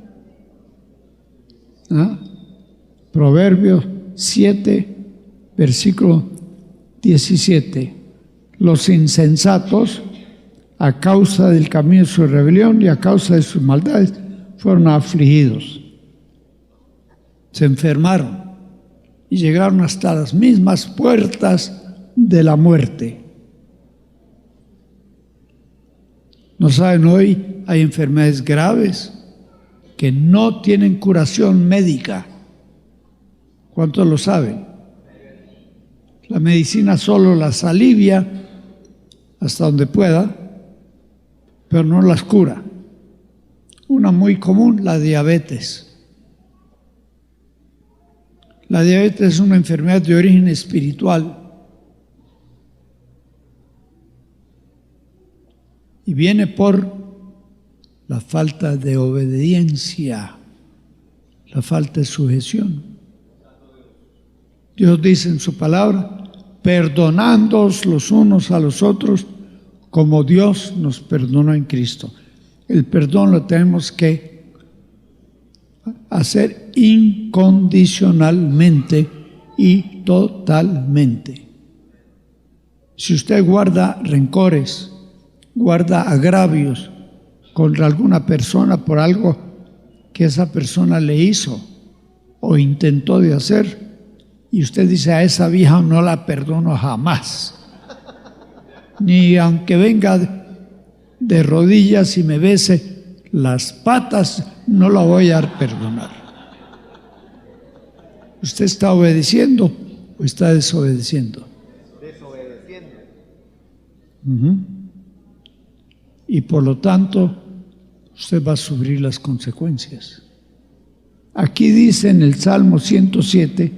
¿Ah? Proverbios 7, versículo 17. Los insensatos, a causa del camino de su rebelión y a causa de sus maldades, fueron afligidos. Se enfermaron y llegaron hasta las mismas puertas de la muerte. ¿No saben? Hoy hay enfermedades graves que no tienen curación médica. ¿Cuántos lo saben? La medicina solo las alivia hasta donde pueda, pero no las cura. Una muy común, la diabetes. La diabetes es una enfermedad de origen espiritual y viene por la falta de obediencia, la falta de sujeción. Dios dice en su palabra: perdonándoos los unos a los otros como Dios nos perdonó en Cristo. El perdón lo tenemos que hacer incondicionalmente y totalmente. Si usted guarda rencores, guarda agravios contra alguna persona por algo que esa persona le hizo o intentó de hacer, y usted dice: a esa vieja no la perdono jamás, ni aunque venga de rodillas y me bese las patas, no la voy a perdonar. ¿Usted está obedeciendo o está desobedeciendo?
Desobedeciendo.
Y por lo tanto, usted va a sufrir las consecuencias. Aquí dice en el Salmo 107,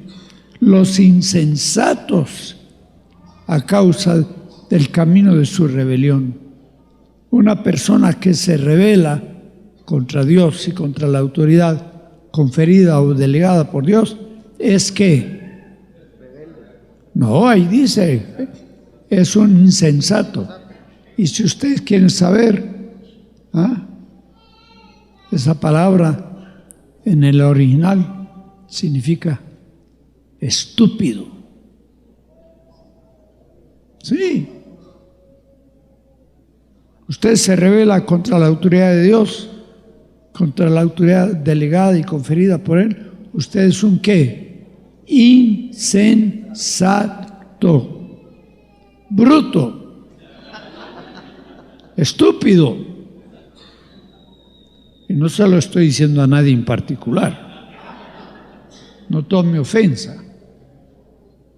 los insensatos a causa del camino de su rebelión. Una persona que se rebela contra Dios y contra la autoridad conferida o delegada por Dios, es que, no, ahí dice, es un insensato. Y si ustedes quieren saber, esa palabra en el original significa estúpido. Sí. Usted se rebela contra la autoridad de Dios, contra la autoridad delegada y conferida por Él. Usted es un ¿qué? Insensato, bruto, estúpido. Y no se lo estoy diciendo a nadie en particular. No tome ofensa.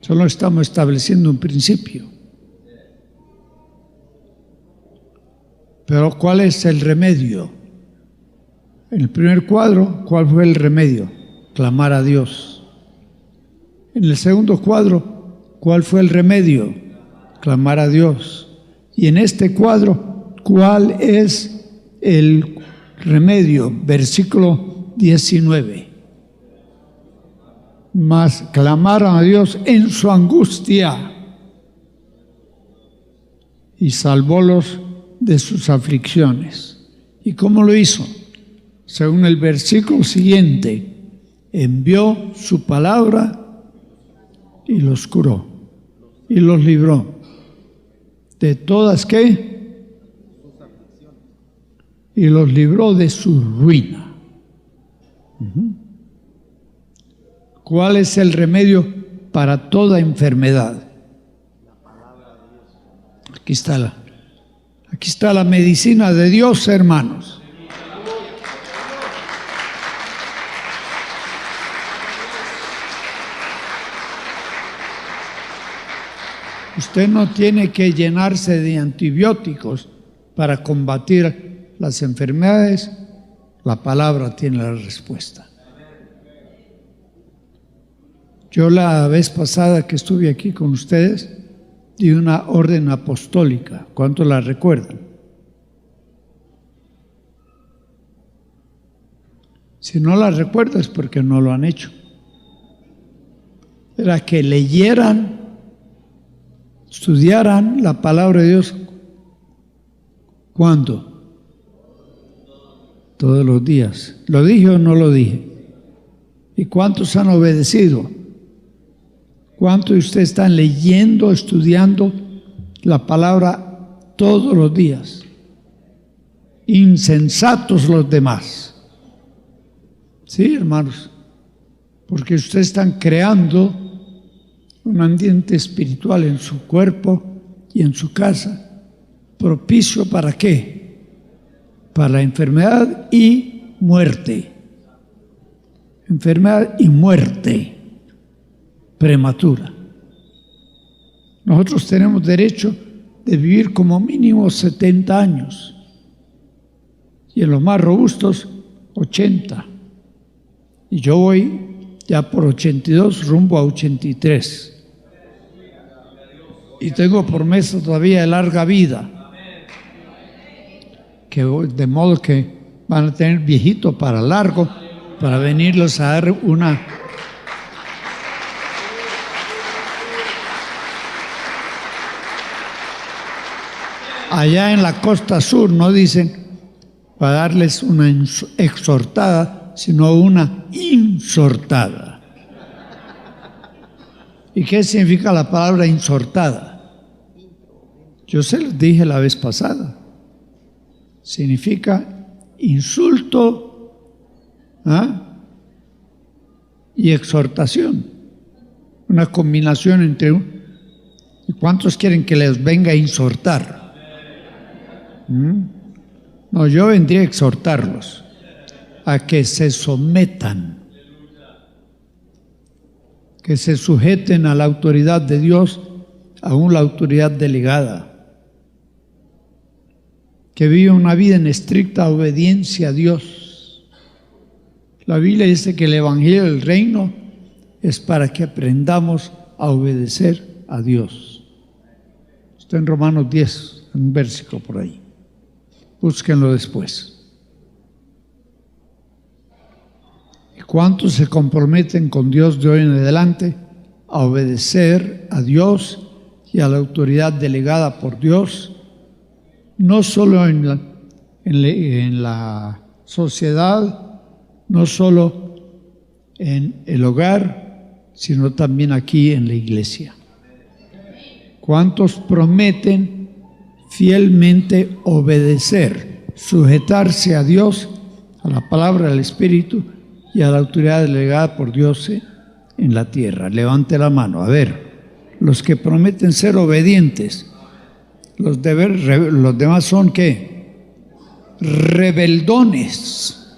Solo estamos estableciendo un principio. Pero ¿cuál es el remedio? En el primer cuadro, ¿cuál fue el remedio? Clamar a Dios. En el segundo cuadro, ¿cuál fue el remedio? Clamar a Dios. Y en este cuadro, ¿cuál es el remedio? Versículo 19. Mas clamaron a Dios en su angustia y salvólos de sus aflicciones. ¿Y cómo lo hizo? Según el versículo siguiente, envió su palabra y los curó y los libró de todas ¿qué? Y los libró de su ruina. ¿Cuál es el remedio para toda enfermedad? Aquí está la medicina de Dios, hermanos. Usted no tiene que llenarse de antibióticos para combatir las enfermedades. La palabra tiene la respuesta. Yo la vez pasada que estuve aquí con ustedes di una orden apostólica. ¿Cuántos la recuerdan? Si no la recuerdan es porque no lo han hecho. Era que leyeran, estudiaran la palabra de Dios. ¿Cuándo? Todos los días. ¿Lo dije o no lo dije? ¿Y cuántos han obedecido? ¿Cuántos de ustedes están leyendo, estudiando la palabra todos los días? Insensatos los demás. Sí, hermanos, porque ustedes están creando un ambiente espiritual en su cuerpo y en su casa, propicio ¿para qué? Para la enfermedad y muerte. Enfermedad y muerte prematura. Nosotros tenemos derecho de vivir como mínimo 70 años y en los más robustos 80. Y yo voy ya por 82 rumbo a 83. Y tengo promesa todavía de larga vida. De modo que van a tener viejito para largo, para venirlos a dar una... Allá en la costa sur no dicen para darles una exhortada, sino una insortada. ¿Y qué significa la palabra insortada? Yo se los dije la vez pasada. Significa insulto y exhortación. Una combinación entre ¿y cuántos quieren que les venga a insortar? No, yo vendría a exhortarlos a que se sometan, que se sujeten a la autoridad de Dios, aún la autoridad delegada, que vivan una vida en estricta obediencia a Dios. La Biblia dice que el Evangelio del Reino es para que aprendamos a obedecer a Dios. Está en Romanos 10, un versículo por ahí. Búsquenlo después. ¿Y cuántos se comprometen con Dios de hoy en adelante a obedecer a Dios y a la autoridad delegada por Dios, no solo en la sociedad, no solo en el hogar, sino también aquí en la iglesia? ¿Cuántos prometen fielmente obedecer, sujetarse a Dios, a la palabra del Espíritu y a la autoridad delegada por Dios en la tierra? Levante la mano. A ver, los que prometen ser obedientes, los demás son ¿qué? Rebeldones.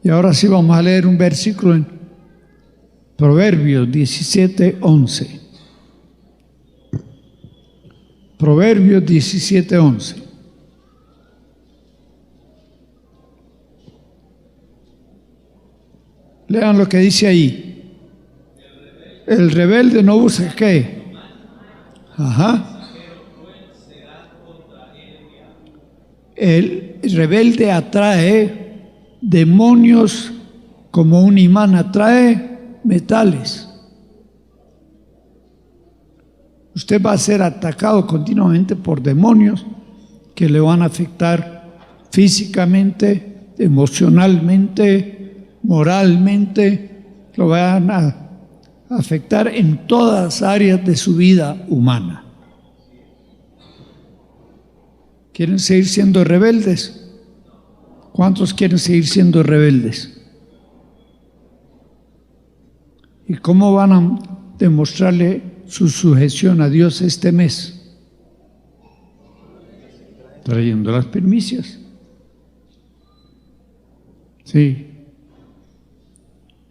Y ahora sí vamos a leer un versículo en Proverbios 17:11. Proverbios 17:11. Lean lo que dice ahí. El rebelde no busca ¿qué? El rebelde atrae demonios como un imán atrae metales. Usted va a ser atacado continuamente por demonios que le van a afectar físicamente, emocionalmente, moralmente, lo van a afectar en todas las áreas de su vida humana. ¿Quieren seguir siendo rebeldes? ¿Cuántos quieren seguir siendo rebeldes? ¿Y cómo van a demostrarle su sujeción a Dios este mes? Trayendo las primicias. Sí.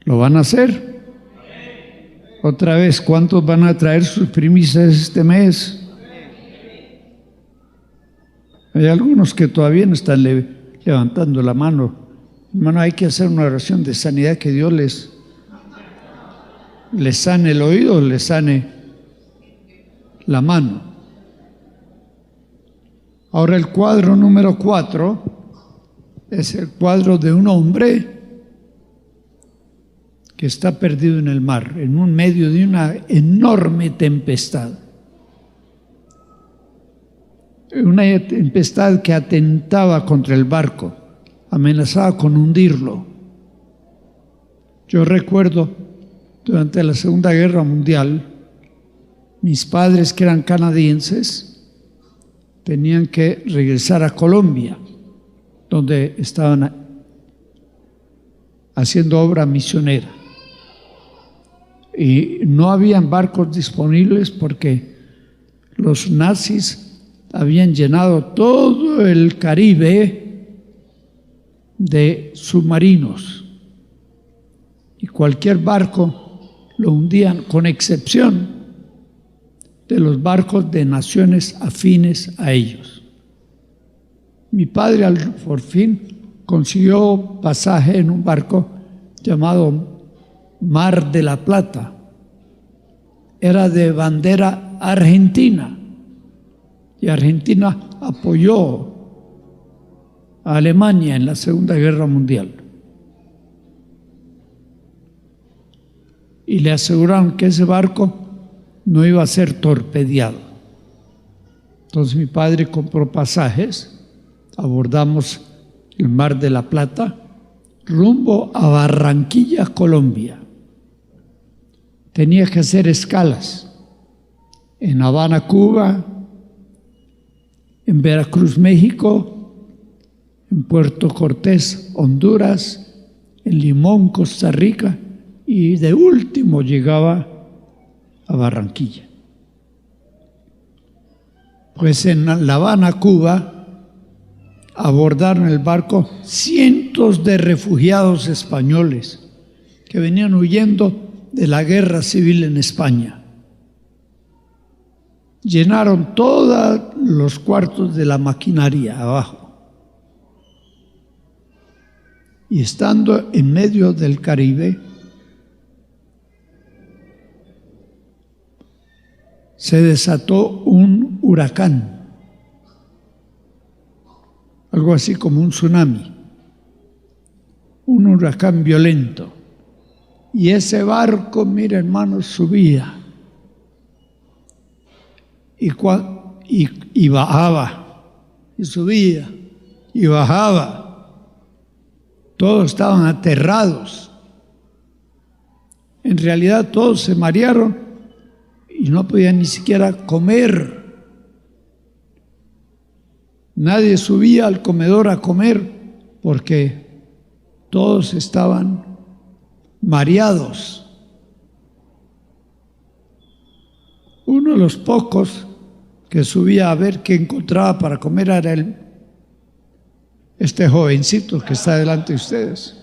¿Lo van a hacer? Otra vez, ¿cuántos van a traer sus primicias este mes? Hay algunos que todavía no están levantando la mano. Hermano, hay que hacer una oración de sanidad, que Dios les sane el oído, les sane la mano. Ahora el cuadro número 4 es el cuadro de un hombre que está perdido en el mar, en un medio de una enorme tempestad. Una tempestad que atentaba contra el barco, amenazaba con hundirlo. Yo recuerdo, durante la Segunda Guerra Mundial, mis padres, que eran canadienses, tenían que regresar a Colombia, donde estaban haciendo obra misionera. Y no habían barcos disponibles porque los nazis habían llenado todo el Caribe de submarinos y cualquier barco lo hundían, con excepción de los barcos de naciones afines a ellos. Mi padre por fin consiguió pasaje en un barco llamado Mar de la Plata. Era de bandera argentina y Argentina apoyó a Alemania en la Segunda Guerra Mundial. Y le aseguraron que ese barco no iba a ser torpedeado. Entonces mi padre compró pasajes, abordamos el Mar de la Plata, rumbo a Barranquilla, Colombia. Tenía que hacer escalas en Habana, Cuba, en Veracruz, México, en Puerto Cortés, Honduras, en Limón, Costa Rica, y de último llegaba a Barranquilla. Pues en La Habana, Cuba, abordaron el barco cientos de refugiados españoles que venían huyendo de la guerra civil en España. Llenaron todos los cuartos de la maquinaria abajo. Y estando en medio del Caribe, se desató un huracán, algo así como un tsunami, un huracán violento. Y ese barco, mira hermanos, subía y bajaba, y subía y bajaba. Todos estaban aterrados. En realidad todos se marearon y no podían ni siquiera comer. Nadie subía al comedor a comer porque todos estaban mareados. Uno de los pocos que subía a ver qué encontraba para comer era este jovencito que está delante de ustedes.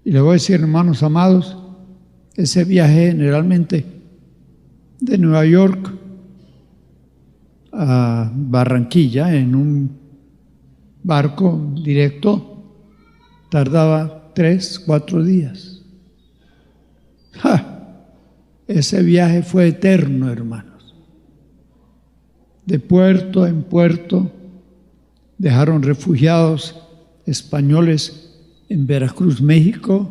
Y le voy a decir, hermanos amados, ese viaje generalmente de Nueva York a Barranquilla en un barco directo tardaba 3-4 días. Ese viaje fue eterno, hermanos. De puerto en puerto dejaron refugiados españoles en Veracruz, México,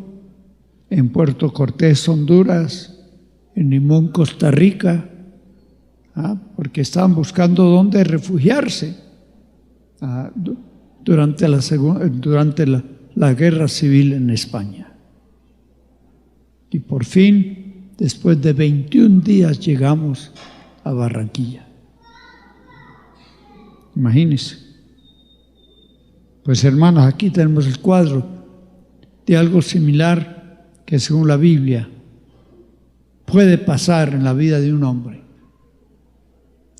en Puerto Cortés, Honduras, en Limón, Costa Rica, porque estaban buscando dónde refugiarse durante la guerra civil en España. Y por fin, después de 21 días, llegamos a Barranquilla. Imagínense. Pues hermanos, aquí tenemos el cuadro de algo similar que según la Biblia puede pasar en la vida de un hombre.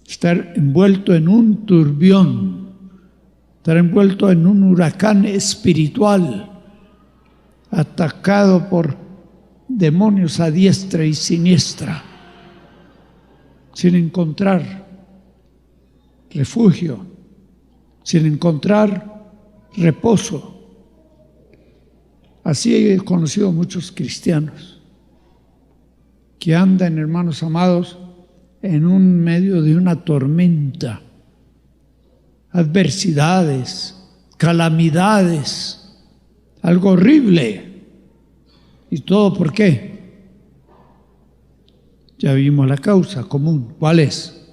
Estar envuelto en un turbión, estar envuelto en un huracán espiritual, atacado por demonios a diestra y siniestra, sin encontrar refugio, sin encontrar reposo. Así he conocido muchos cristianos que andan, hermanos amados, en un medio de una tormenta, adversidades, calamidades, algo horrible. ¿Y todo por qué? Ya vimos la causa común. ¿Cuál es?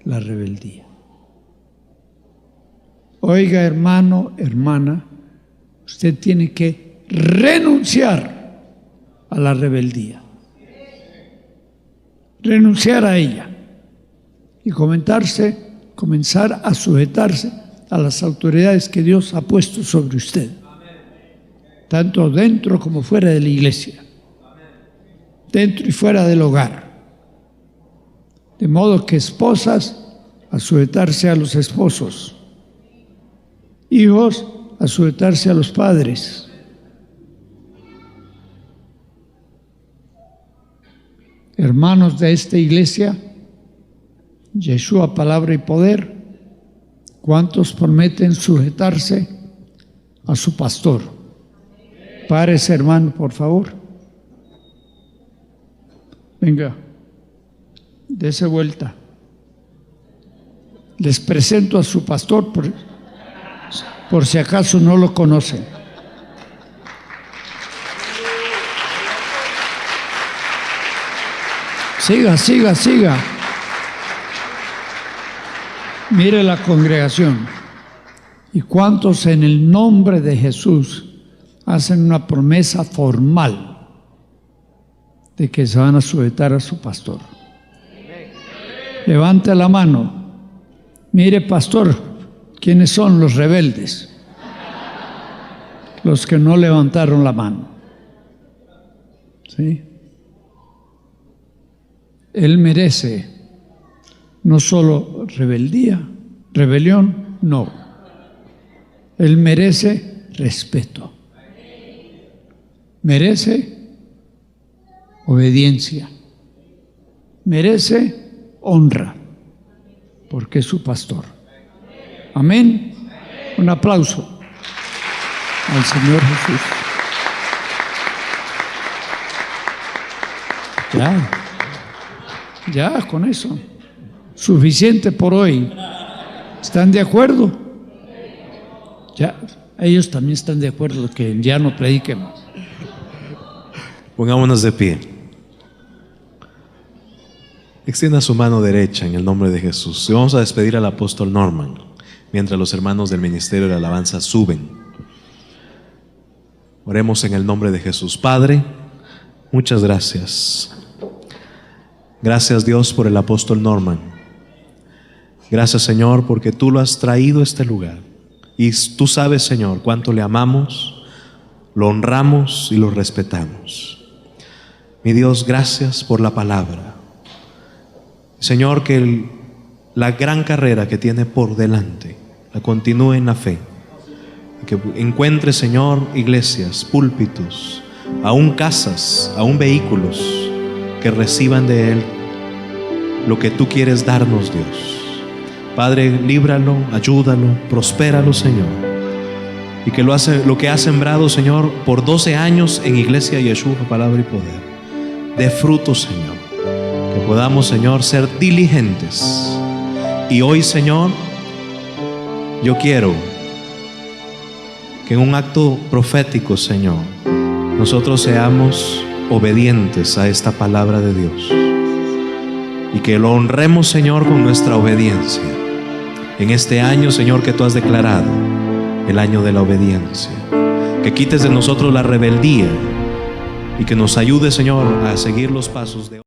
La rebeldía. Oiga, hermano, hermana, usted tiene que renunciar a la rebeldía. Renunciar a ella y comenzar a sujetarse a las autoridades que Dios ha puesto sobre usted, tanto dentro como fuera de la iglesia, dentro y fuera del hogar. De modo que esposas, a sujetarse a los esposos, hijos, a sujetarse a los padres. Hermanos de esta iglesia, Yeshua, palabra y poder, ¿cuántos prometen sujetarse a su pastor? Párese, hermano, por favor. Venga, dése vuelta. Les presento a su pastor por si acaso no lo conocen. Siga. Mire la congregación. ¿Y cuántos en el nombre de Jesús hacen una promesa formal de que se van a sujetar a su pastor? Levante la mano. Mire, pastor, ¿quiénes son los rebeldes? Los que no levantaron la mano. ¿Sí? Él merece no solo rebelión, no. Él merece respeto. Merece obediencia. Merece honra, porque es su pastor. Amén. Un aplauso al Señor Jesús. Ya, con eso. Suficiente por hoy. ¿Están de acuerdo? Ya, ellos también están de acuerdo que ya no prediquemos.
Pongámonos de pie. Extienda su mano derecha en el nombre de Jesús. Y vamos a despedir al apóstol Norman mientras los hermanos del Ministerio de la Alabanza suben. Oremos en el nombre de Jesús. Padre, muchas gracias. Gracias, Dios, por el apóstol Norman. Gracias, Señor, porque tú lo has traído a este lugar. Y tú sabes, Señor, cuánto le amamos, lo honramos y lo respetamos. Mi Dios, gracias por la palabra. Señor, que la gran carrera que tiene por delante la continúe en la fe. Que encuentre, Señor, iglesias, púlpitos, aún casas, aún vehículos que reciban de Él lo que tú quieres darnos, Dios. Padre, líbralo, ayúdalo, prospéralo, Señor. Y que lo que ha sembrado, Señor, por 12 años en Iglesia Yeshua, palabra y poder, dé fruto, Señor. Que podamos, Señor, ser diligentes. Y hoy, Señor, yo quiero que en un acto profético, Señor, nosotros seamos obedientes a esta palabra de Dios y que lo honremos, Señor, con nuestra obediencia en este año, Señor, que tú has declarado el año de la obediencia. Que quites de nosotros la rebeldía y que nos ayude, Señor, a seguir los pasos de